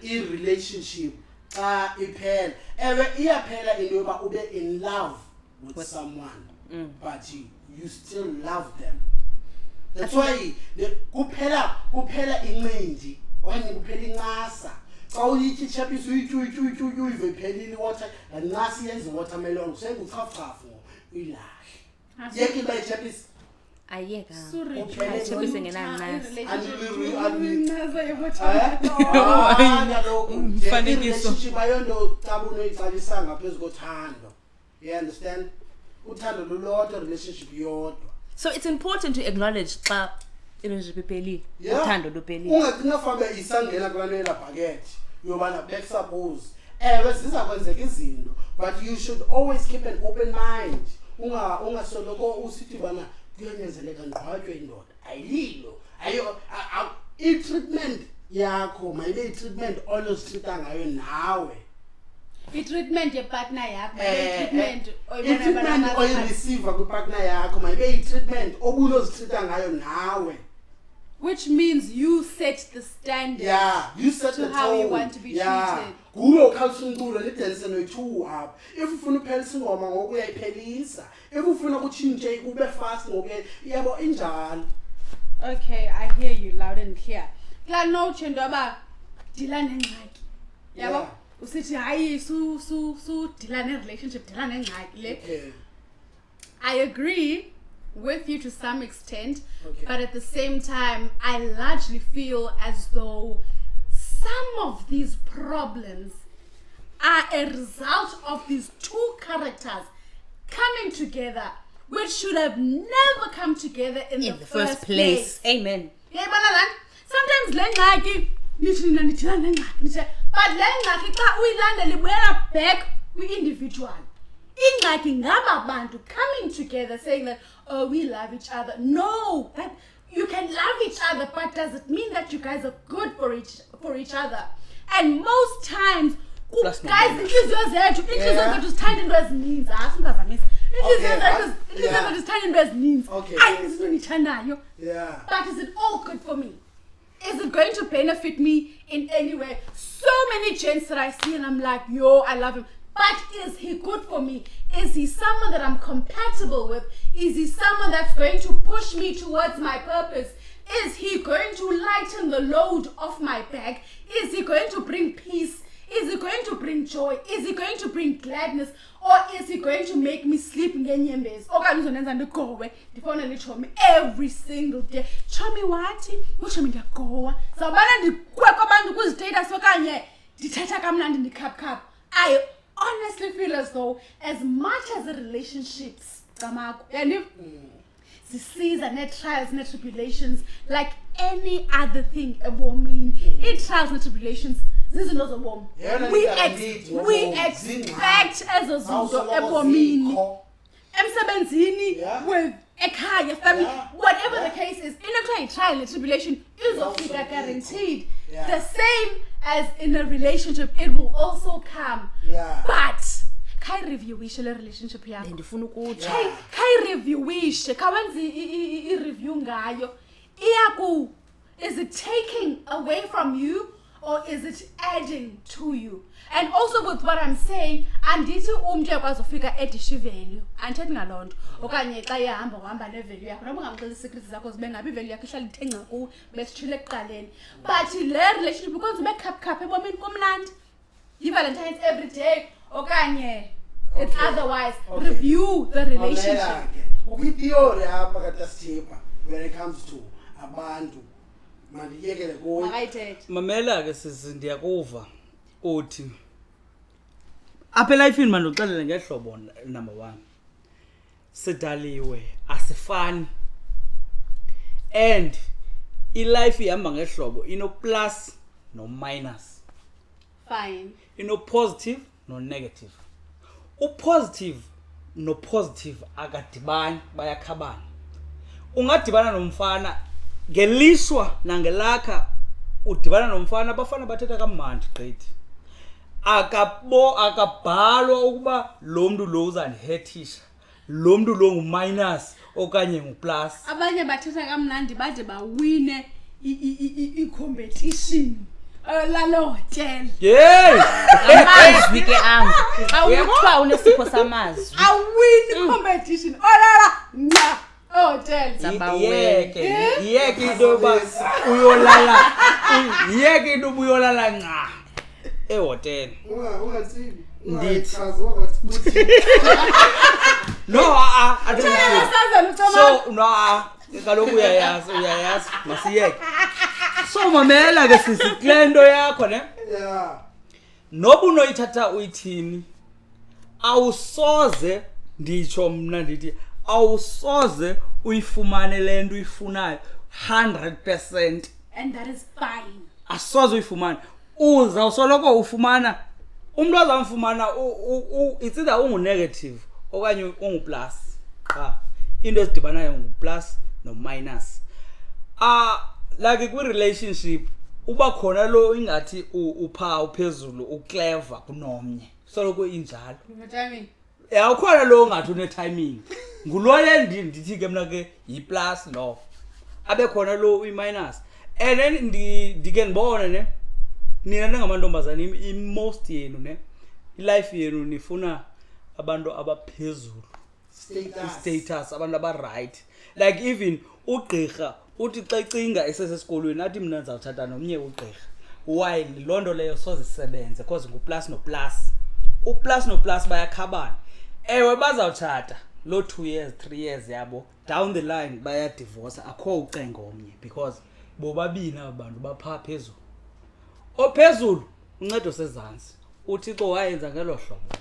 i-relationship xa iphela ewe iyaphela into yoba ube in love with someone but you still love them. That's why kuphela incindi okanye kuphela incasa xa uyithi ichapisi uyive iphelile water incasa yenza watermelon senguchafuchafu uyilahle. Yeke by chapis ayeka Sorry. ayithembise ngenanqasi Relationship ayonto Thabo noyiqalisa ngaphezulu kothando. You understand? Uthando lolodwa, relationship yodwa. So it's important to acknowledge xa relationship iphelile uthando luphelile. Ungagcina fambe isangena kulanela bucket uyobana back suppose ziza kwenzeka izinto, but you should always keep an open mind. Ungasoloko usithi bana kuyanyenzeleka ngqwatywe indoda ayilo i-treatment yakho mayibe i-treatment always treata ngayo nawe. I-treatment yepartner yakho i-treatment oyireceiva kwipartner yakho mayibe i-treatment obunozitreata ngayo nawe. Which means you set the standard. Yeah, you set to the tone. how you want to be treated. Kuwe ukhalisa umculo lidance no-2 up. If ufuna uphelisa ingoma ngoku uyayiphelisa. If ufuna ukutshintshe kube fast ngoku yabo injalo. Okay, I hear you loud and clear. Kla no chendo aba dila nengxaki. Yabo usithi hayi su dila ne relationship dila nengxaki le. Okay. I agree with you to some extent, Okay. but at the same time I largely feel as though some of these problems are a result of these two characters coming together, which should have never come together in the first place. Amen. Yeah, sometimes lengxaki nithina nithina nengxaki but lengxaki xa uyilanda libuyela back kwi-individual. Ingxaki ngaba bantu coming together saying that, oh, we love each other. No, that you can love each other, but does it mean that you guys are good for each other? And most times, Plus guys, inhliziyo zethu zithanda into ezininzi. Singazamisa. Inhliziyo zethu zithanda into ezininzi. Ayizinto endiyithandayo. Yeah. But is it all good for me? Is it going to benefit me in any way? So many gents that I see and I'm like, yo, I love him. But is he good for me? Is he someone that I'm compatible with? Is he someone that's going to push me towards my purpose? Is he going to lighten the load off my back? Is he going to bring peace? Is he going to bring joy? Is he going to bring gladness? Or is he going to make me sleep ngenyembezi? Okanye uzonenza ndigowe ndifona nechomi every single day. Chomi wathi? Uchomi ndiyagowa. Zawubana ndikwe kwabantu kwizitaters okanye ndithetha kamnandi ndikhapkhapha. I honestly feel as though as much as the relationships Camagu and sees and trials and tribulations like any other thing a woman it trials and tribulations this is not a woman we expect as a zinto a woman emsebenzini with ekhaya family whatever the case is in a trial and tribulation is guaranteed the same as in a relationship it will also come but kai review wishe le relationship yakho ndifuna ukutsho kai review wishe kawenzi I review ngayo iyaku is it taking away from you or is it adding to you? And also with what I'm saying andithi umuntu yakwazi ufika edish value andithethi ngalonto okanye xa ihamba uhamba ne value yakho noma ungamxela secrets zakho zibe ngabe value yakho ihlala ithenga ku besithile ekuqaleni but le relationship because ube khapkhapha ebomini komlandi Valentines every day okanye it's otherwise review the relationship ukwitheory apha kaTasithipa when it comes to abantu mandiyekele kuyo mamela ke sisi ndiyakuva uthi apha elifini manje uxelele ngehlobo number 1 sidaliwe asifani and ilife ihamba ngehlobo ino plus no minus fine ino positive no negative upositive no positive akadibani bayakhabana ungadibana nomfana ngelishwa nangelakha udibana nomfana abafana bathetha kamandi gqithi akabhalwa ukuba lo muntu lo uzandihethisha lo muntu lo nguminus okanye nguplus abanye bathetha kamnandi bade bawine i-competition lalo hotel yey amazwi ke am awuthiwa unesipho samazwi awin competition olala nca hotel yeke into ba uyolala yeke into uyolala nca ehotel ungatsibi ndithi ungachaza no ukuthi so no kaloku uyayazi masiyeke so mamela ke sisi klendo yakho ne Yeah. noba unoyithatha uyithini awusoze nditsho mna ndithi awusoze uyifumane lento uyifunayo 100%. And that is fine. Asoze uyifumana uzawusoloko ufumana umuntu azamfumana it's either ungu-negative okanye ungu-plus qha into ezidibanayo ngu-plus no-minus like kwi-relationship uba khona lo ingathi upha uphezulu uclever kunomnye soloko injalo ukhona lo ngathi une-timing ngulole ndithi ke mna ke yi-plus no abe khona lo uyi-minus and then ndike ndibone ne nina ningamantombazane i-most yenu ne ilife yenu nifuna abantu abaphezulu status abantu aba-right like even ugqirha uthi xa icinga esesesikolweni athi mna ndizawuthatha nomnye ugqirha while loo nto leyo soze isebenze because ngu-plus no-plus u-plus no-plus bayakhabana ewe bazawutshata loo 2 years 3 years yabo down the line bayadivorsa akho ucenga omnye because bobabini aba bantu bapha phezulu ophezulu uncedo sezantsi uthixo wayenza ngelo hlobo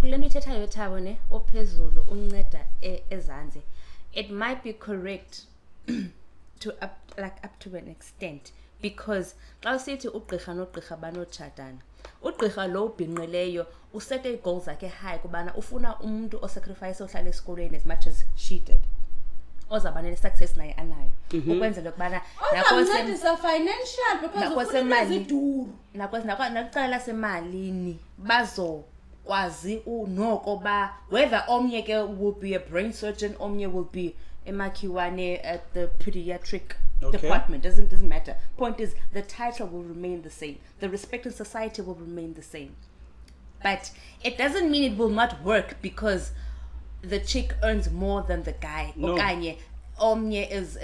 kule nto ithethayo Thabo ne ophezulu unceda ezantsi it might be correct to up to an extent because xa usithi ugqirha nogqirha banotshatana ugqirha lo ubhinqileyo usete i-goals zakhe high kubana ufuna umuntu osacrifice ohlala esikolweni as much as she did ozaba ne-success naye anayo ukwenzela ukubana financial because nakucala lasemalini bazokwazi noko ba whether omnye ke will be a brain surgeon omnye will be emakhiwane at the pediatric department doesn't matter. Point is the title will remain the same, the respect in society will remain the same, but it doesn't mean it will not work because the chick earns more than the guy. No. Omnye is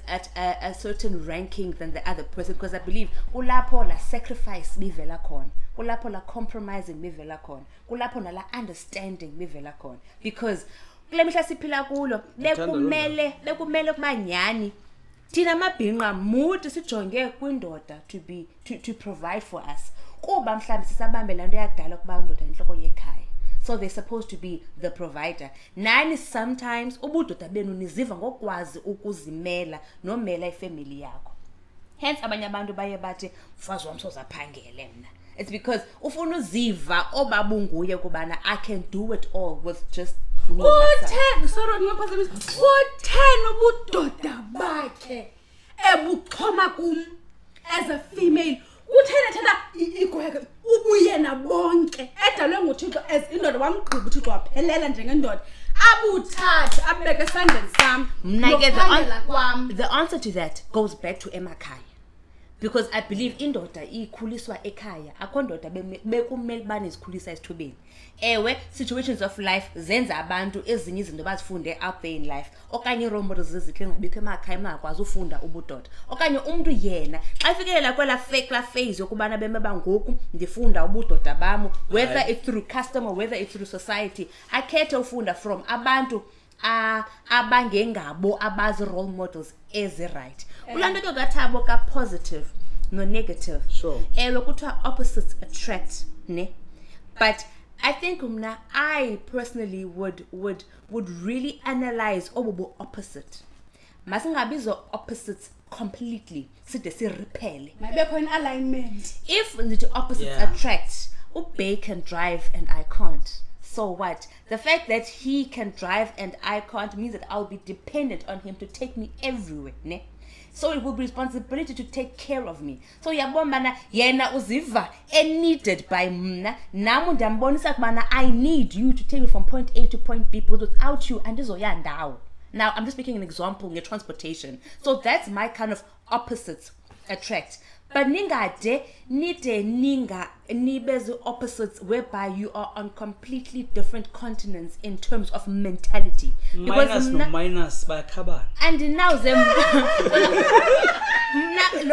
at a certain ranking than the other person because I believe kulapho la sacrifice bivela khona, kulapho la compromising bivela khona, kulapho na la understanding bivela khona because kule mihla siphila kulo bekumele kuba nyani thina mabhinqa muthi sijonge kwindoda to provide for us kuba mhlawumbe sisabambe la nto yakudala kuba indoda inhloko yekhaya. So they're supposed to be the provider. Nani sometimes ubudoda benu niziva ngokwazi ukuzimela nomela ifamily yakho. Hence abanye abantu baye bathi mfazi wami sozaphangele mna. It's because ufuna uziva obabunguye kubana I can do it all with just me. Ubudoda bakhe ebuxhoma kum as a female kuthena igweke ubuyena bonke edalwe nguThixo as indoda wamgqiba uThixo waphelela njengendoda abuthathe abeke esandleni sami. The answer to that goes back to emakhaya because I believe indoda ikhuliswa ekhaya akho ndoda bekumele bani izikhulisa esithubeni. Ewe situations of life zenza abantu ezinye izinto bazifunde out there in life okanye role models ezikhe ngabikho emakhaya mangakwazi ufunda ubudoda okanye umuntu yena xa ifikelela kwela phase yokubana beme bangoku ndifunda ubudoda bami whether it's through custom or whether it's through society akhethe ufunda from abantu abangengabo abazi role models ezi-right. Kulanto ke kaThabo ka positive no negative. Sure. Ewe kuthiwa opposites attract ne, but I think I personally would really analyze obubo opposite. Masingabizo opposites completely side si repel. Maybe an alignment. If the opposites attract, Ube can drive and I can't. So what? The fact that he can drive and I can't means that I'll be dependent on him to take me everywhere, ne? So it will be responsibility to take care of me. So yabona yena uziva needed by mna namu ndambonisa kubana I need you to take me from point A to point B because without you andizoya ndawo. Now I'm just making an example in your transportation. So that's my kind of opposites attract. But ningade nibeze opposites whereby you are on completely different continents in terms of mentality. Minus no minus by kabana. And now them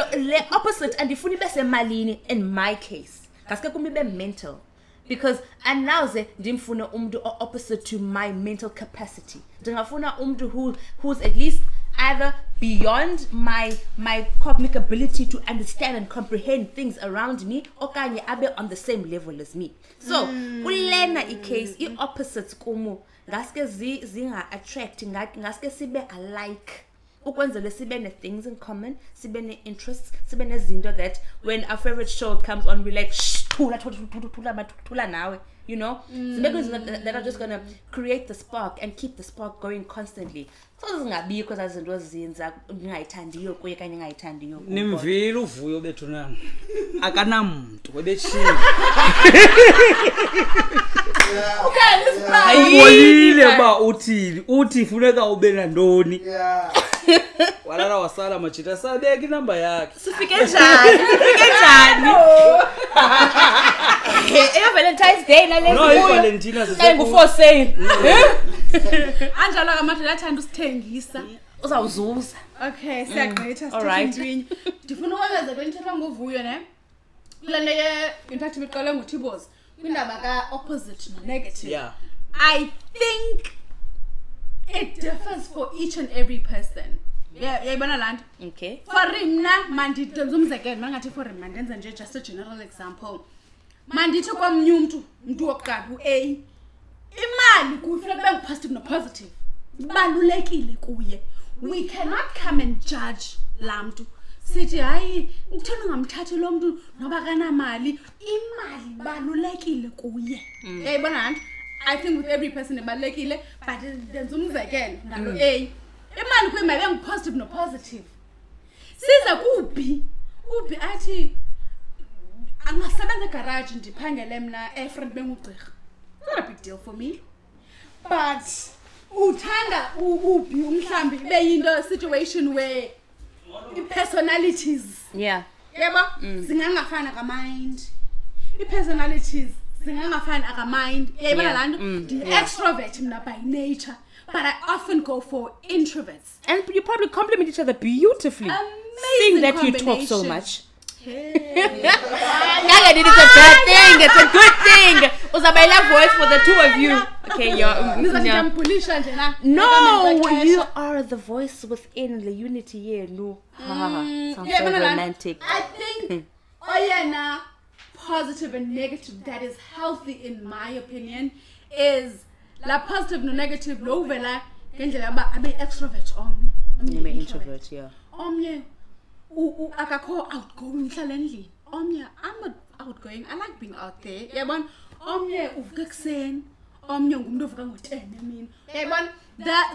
the opposite and ifuni bese malini in my case. Kaske kumi be mental. Because and now ndimfuna umuntu opposite to my mental capacity. Ndingafuna umuntu who's at least either beyond my cognitive ability to understand and comprehend things around me, okanye abe on the same level as me. So kulena case opposites kumu ngaske zinga attract ngaske sibe alike. Ukwenzele sibe ne things in common, sibe ne interests, sibe ne zinto that when our favorite show comes on, we like thula nawe, you know. That are just gonna create the spark and keep the spark going constantly. So zingabikho zazinto zinza ngayithandiyo kuye kanye ngayithandiyo. Nimvile uvuyo bethu nani. Akanamuntu webeshini. Ayilile ba uthi funeka ube nandoni. Walala wasala machita sabeki number yakhe. Sifike njani? Valentine's Day na lezo. No, Valentina before sale. Anjalo kamathi lathanda usithengisa. Uzawuzuza. Okay, siyagqitha Alright. Ndifuna ukwenza benthetha ngovuyo ne. Kulane in fact biqala ngoThibos. Kwindaba ka opposite no negative. Yeah. I think it differs for each and every person. Yayibona land. Okay. For mina mandidenza umzekelo mangathi for mina ndenza nje just a general example. Mandithi kwamnye umuntu wokuqala uA. Imali kufanele kube positive no positive. Balulekile kuye. We cannot come and judge lamntu. Sithi hayi ngithanda ngamthatha lo muntu noba kana mali, imali balulekile kuye. Yayibona land. I think with every person ebalekile, but ndenza umzekelo ngalo A. Imali kuyimali positive no positive. Siza kubi athi angasebenza garage ndiphangele mina friend bengugqirha. Not a big deal for me. But uthanda ubi umhlambi be yinto situation where personalities Yeah. yeba zingangafana ka mind. Personalities zingangafana ka mind. Yayibona lanto the extrovert mina by nature. But I often go for introverts. And you probably complement each other beautifully. Amazing Seeing that you talk so combination. much. Gaga did it's a bad thing. It's a good thing. Uzabayela voice for the two of you. Okay, No, you are the voice within the unity here. No. Sounds so romantic. I think positive and negative that is healthy in my opinion is la positive no negative lo vela ngendlela abe extrovert omnye Introvert, yeah. omnye akakho outgoing hlala endlini omnye I'm outgoing, I like being out there yabona omnye uvuka ekseni omnye ngumuntu ovuka ngo10 emini yabona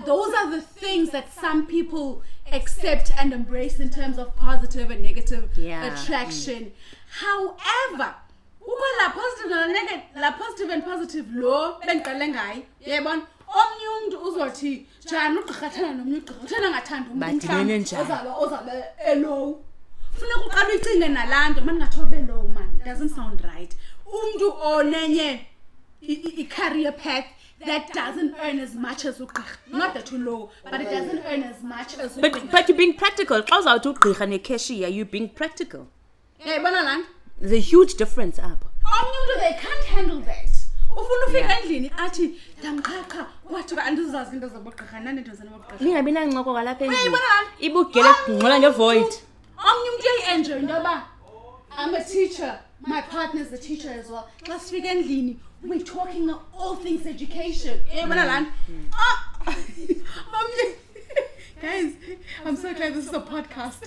those are the things that some people accept and embrace in terms of positive and negative attraction. However, la positive and positive lo bengiqale ngayi yabona omnye umuntu uzothi njani ugqirhathana nomnye ugqirha uthena ngathanda umuntu ozabe low funeka uqala ucinge nalanto mandingathobe low man doesn't sound right umuntu onenye i-career path that doesn't earn as much as ugqirha, not that you low, but it doesn't earn as much as ugqirha. But you're being practical. Xa uzawuthi ugqirha ne-cashier, you're being practical. Yayibona lanto. There's a huge difference up. They can't handle that. Ufuna ufika endlini athi ndamqhaqha kwathi andizazi into zabogqirha nani into zanabogqirha. Ningabi nancoko kwalapha endlini. Ibugele kugqola ngevoid. Omnye umuntu uyayi-enjoy into yoba I'm a teacher. My partner is a teacher as well. Xa sifika endlini we're talking all things education. Yayibona lana. Guys, I'm so glad this is a podcast.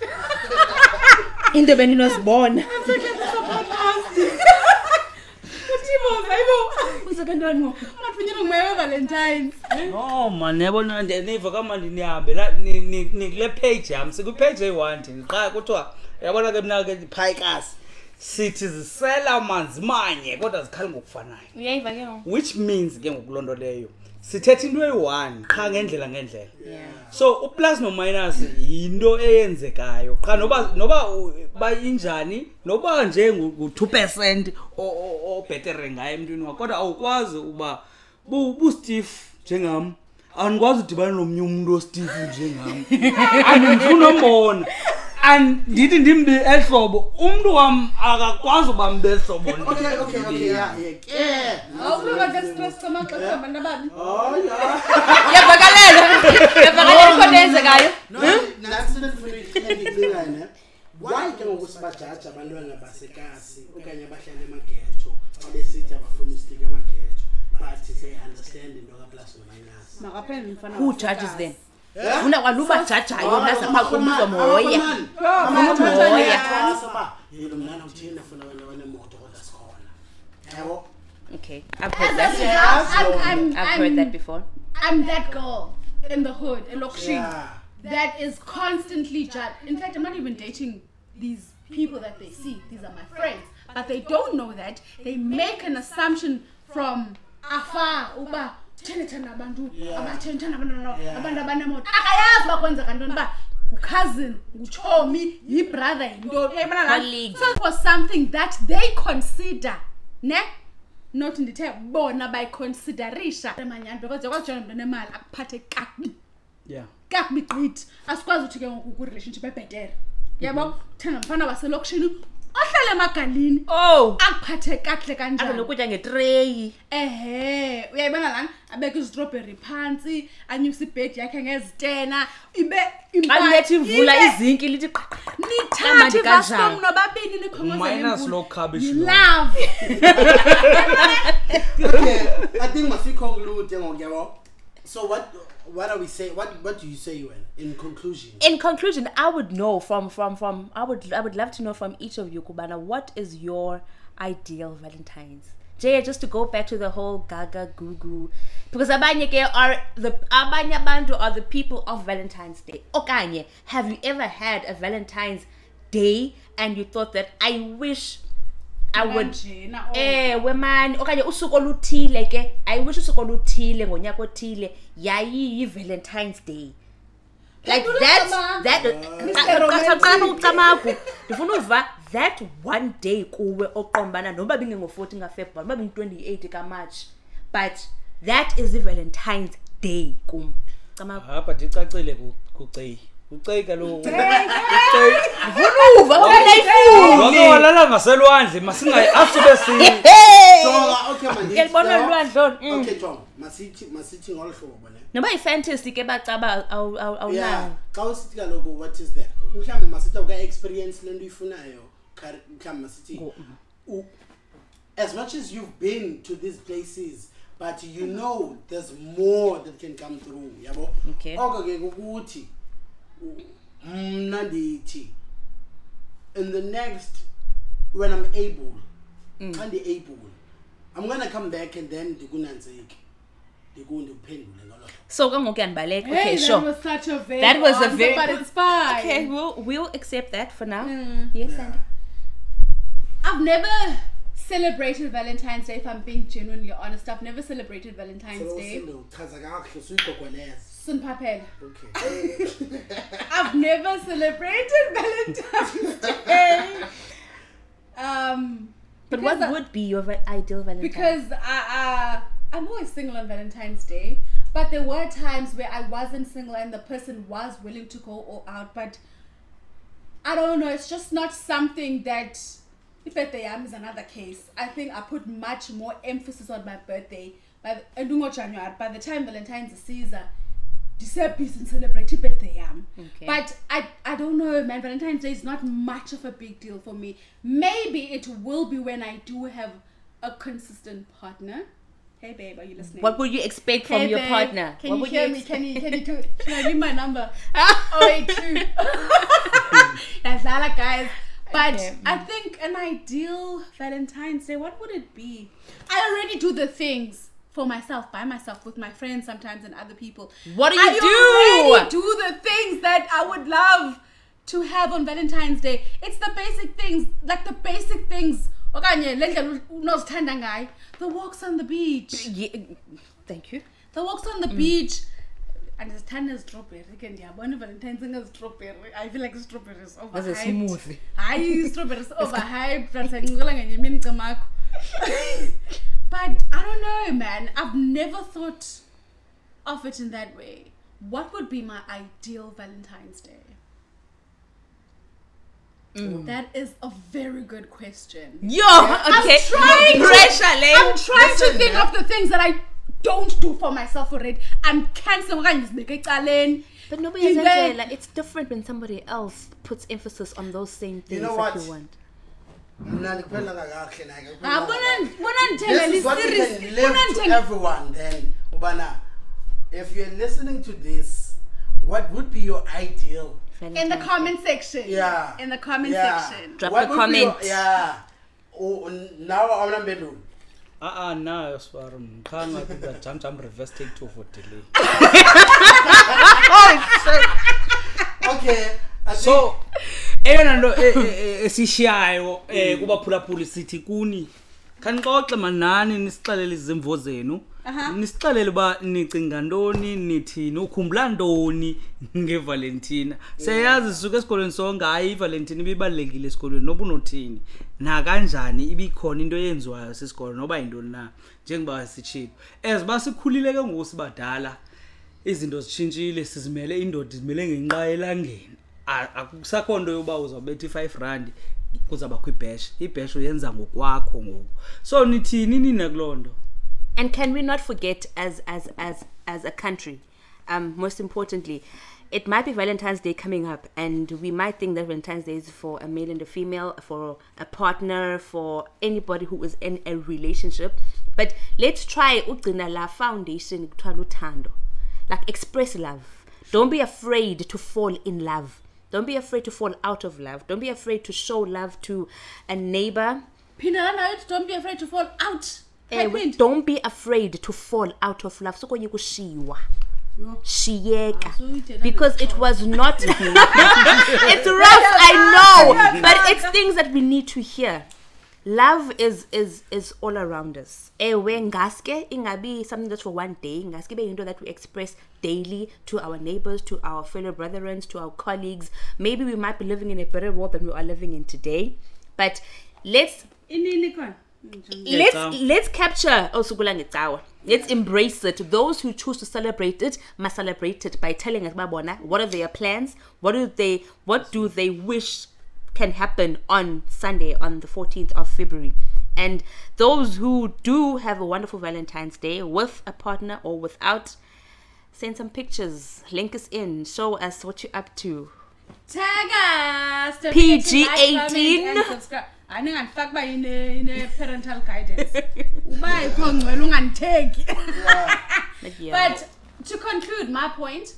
Into bendinosibona. I'm so glad this is a podcast. Valentines. No man, yabona neva kama ndinihambe la nikule page yami sikupage eyi1 ndiqha kuthiwa yabona ke mina ke phayikasi sithi zisela amanzi manye kodwa zikhali ngokufanayo. Uyayiva ke ngoku. Which means ke ngokulonto leyo sithetha into eyi1 qha ngendlela. So uplus no minus into eyenzekayo qha noba bayinjani noba nje ngu2% o better ngaye emntwini wakho kodwa awukwazi uba bu Steve njengami andikwazi udibana nomnye umuntu o Steve njengami andifuna umbona and ndithi ndimbi ehlobo umuntu wam akakwazi uba mbe ehlobo. Okay, yeah. Awukuba stress kamaxesha abantu ababi. Oh yeah. Yavakalela ikhonenzekayo. That's not funny. Why ke ngokusibajaja abantwana basekasi okanye abahlala emaghetto xa besithi abafuna istika emaghetto but they understand into ka plus no minus. Makaphela mfana. Who judges them? Una kwaluba jajayo nasapha kumzo moya. Yilo mnana uthina funa wena wanemoto kodwa sikhona. Yabo? Okay, I've heard that. I've heard that before. I'm that girl in the hood, in Lokshin, Yeah. that is constantly judged. In fact, I'm not even dating these people that they see. These are my friends. But they don't know that. They make an assumption from afar. Uba, tena bantu, abatena abantu abanemoto. Akayazi bakwenzeka ntoni ba cousin, uchomi, yi brother, Colleague. so it was something that they consider, ne? Not in the time, bona by consideration. Because you're going to mal akuphathe kakubi. Yeah. Kakubi gqithi. Asikwazi ukuthi ke ngoku ku relationship ebhetere. Yabo, thina mfana waselokishini ohlala emagalini. Oh, Akuphathe kahle kanjani. azelokutya ngetray. Uyayibona lana abeka izstrawberry phansi, anyusa ibed yakhe ngezitena, ibe Alethi ivula izinki lithi nithathe vasom nobabini nikhongoza Minus low cabbage. love. Okay, I think must we conclude yabo. So what are we saying? What do you say, Yuen, in conclusion? In conclusion, I would know from I would love to know from each of you, Kubana, what is your ideal Valentine's? Jay, just to go back to the whole gaga goo because abanye bantu are the people of Valentine's Day. Okanye, have you ever had a Valentine's Day and you thought that I wish I would weman okanye usuku oluthile ke I wish usuku oluthile ngonyaka othile yayi Valentine's Day. Like that Camagu ndifuna uva that one day kuwe oqombana noba bingo-14 kaFebruary noba bingo-28 kaMarch, but that is the Valentine's Day kum Camagu. Apha ndicacile kuCeyi. uCeyi kaloku Vunuva unayifuni walala ngaselwandle masingayi asube si Okay man. Yalibona ulwandle. Okay Tom, masithi ngolu hlobo ne. Noba ifantasy ke bacaba awunayo. Xa usithi kaloku what is that? Mhlawumbe masithi uka experience lento uyifunayo. Mhlawumbe masithi as much as you've been to these places, but you know there's more that can come through, yabo. Okay. Okay ukuthi mna ndithi in the next when I'm able, I'm gonna come back and then ndikunanzeki. Ndikuphendule ngalo. So kangokuyanbaleka. Hey, Okay, sure. That was such a vague That was a answer, very but it's fine. Okay, we'll accept that for now. Yes, Andy. I've never celebrated Valentine's Day, if I'm being genuinely honest. I've never celebrated Valentine's Day. Chaza kahle suyigogoleza. Sunpapel. Okay. I've never celebrated Valentine's Day. But what would be your ideal Valentine? Because I'm always single on Valentine's Day, but there were times where I wasn't single and the person was willing to go all out, but I don't know, it's just not something that, if birthday is another case. I think I put much more emphasis on my birthday. By the time Valentine's is Caesar, December and celebrate birthday. Okay. But I don't know, man. Valentine's Day is not much of a big deal for me. Maybe it will be when I do have a consistent partner. Hey babe, are you listening? What would you expect from your partner? Can What you would hear you me? Can you do? Should I leave my number? 082. That's Lala, guys. But Okay. I think an ideal Valentine's Day, what would it be? I already do the things for myself, by myself, with my friends sometimes and other people. What do you I already do? do the things that I would love to have on Valentine's Day. It's the basic things, like the basic things. Okanye, lendlela unozithanda ngayo. The walks on the beach. Yeah, thank you. The walks on the beach. And it's tiny strawberry. Can you have Valentine's Day strawberry? I feel like strawberry is overhyped. That's a smoothie. Hi, strawberry is overhyped. But I don't know, man. I've never thought of it in that way. What would be my ideal Valentine's Day? That is a very good question. Yo, okay. I'm trying to think of the things that I don't do for myself already. I'm canceling. But nobody has said like it's different when somebody else puts emphasis on those same things that you want. This is what you can live to everyone then. Ubana, if you're listening to this, what would be your ideal? In the comment section. Yeah. In the comment section. Drop a comment. Oh, now I'm not below. No, I'm reverse take 2 for delay. Okay. So, eyona nto esishiyayo kubaphulaphuli sithi kuni kanixoxe manani nisixelele izimvo zenu nisixelele uba nicinga ntoni nithini ukhumbula ntoni ngeValentina siyazi sisuke esikolweni sonke hayi iValentina ibibalekile esikolweni noba unothini na kanjani ibikhona into eyenziwayo sesikolo noba yintoni na njengoba sitshilo as basikhulile ke ngosibadala izinto zitshintshile sizimele indoda izimele ngenqa elangeni akusakho nto yoba uzawubetha i5 kuzaba kwibhash ibhash uyenza ngokwakho ngoku so nithini nina kulonto. And can we not forget as a country, most importantly, it might be Valentine's Day coming up and we might think that Valentine's Day is for a male and a female, for a partner, for anybody who is in a relationship, but let's try ugcina la foundation kuthiwa uthando, like express love. Don't be afraid to fall in love. Don't be afraid to fall out of love. Don't be afraid to show love to a neighbor. Don't be afraid to fall out. Don't be afraid to fall out of love. So shiwa. Shiyeka. Because it was not. It's rough, I know. But it's things that we need to hear. Love is all around us. Ngaske ingabi something that's for one day. Ngaske be into that we express daily to our neighbors, to our fellow brethren, to our colleagues. Maybe we might be living in a better world than we are living in today. But let's capture let's embrace it. Those who choose to celebrate it must celebrate it by telling us what are their plans, what do they wish can happen on Sunday, on the 14th of February. And those who do have a wonderful Valentine's Day with a partner or without, send some pictures, link us in, show us what you're up to. Tag us. PG-18. I think unfuck by in parental guidance. But to conclude my point,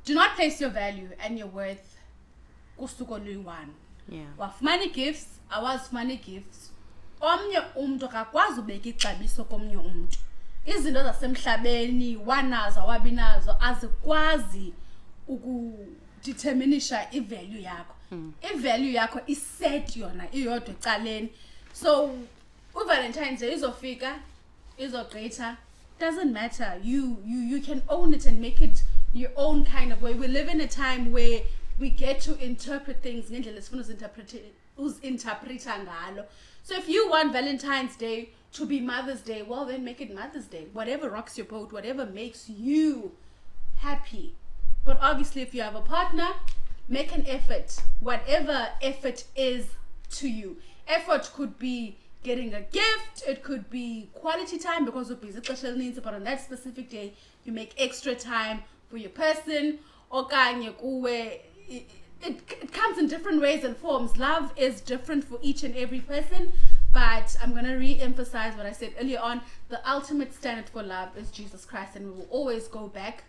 do not place your value and your worth wafumana gifts awazifumana gifts omnye umuntu akakwazi ubeka ixabiso komnye umuntu izinto zasemhlabeni wanazo awabinazo azikwazi ukudeterminisha ivalue yakho ivalue yakho iset yona iyodwa ecaleni so uValentine's Day izofika izogqitha doesn't matter you can own it and make it your own kind of way. We live in a time where we get to interpret things ngendlela sifuna uzinterpreta ngalo. So if you want Valentine's Day to be Mother's Day, well then make it Mother's Day. Whatever rocks your boat, whatever makes you happy. But obviously if you have a partner, make an effort. Whatever effort is to you. Effort could be getting a gift, it could be quality time because of busy special needs, but on that specific day you make extra time for your person. It comes in different ways and forms. Love is different for each and every person, but I'm going to re-emphasize what I said earlier on. The ultimate standard for love is Jesus Christ, and we will always go back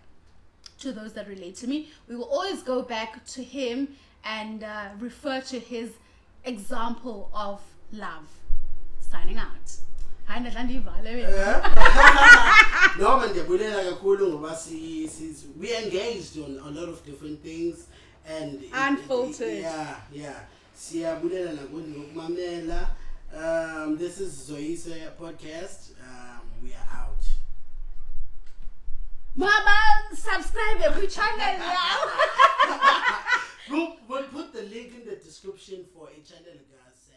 to those that relate to me. We will always go back to him and refer to his example of love. Signing out. No, we engaged on a lot of different things and unfiltered. This is Zoyise Podcast. We are out. Mama, subscribe every channel now. We'll put the link in the description for a channel, guys.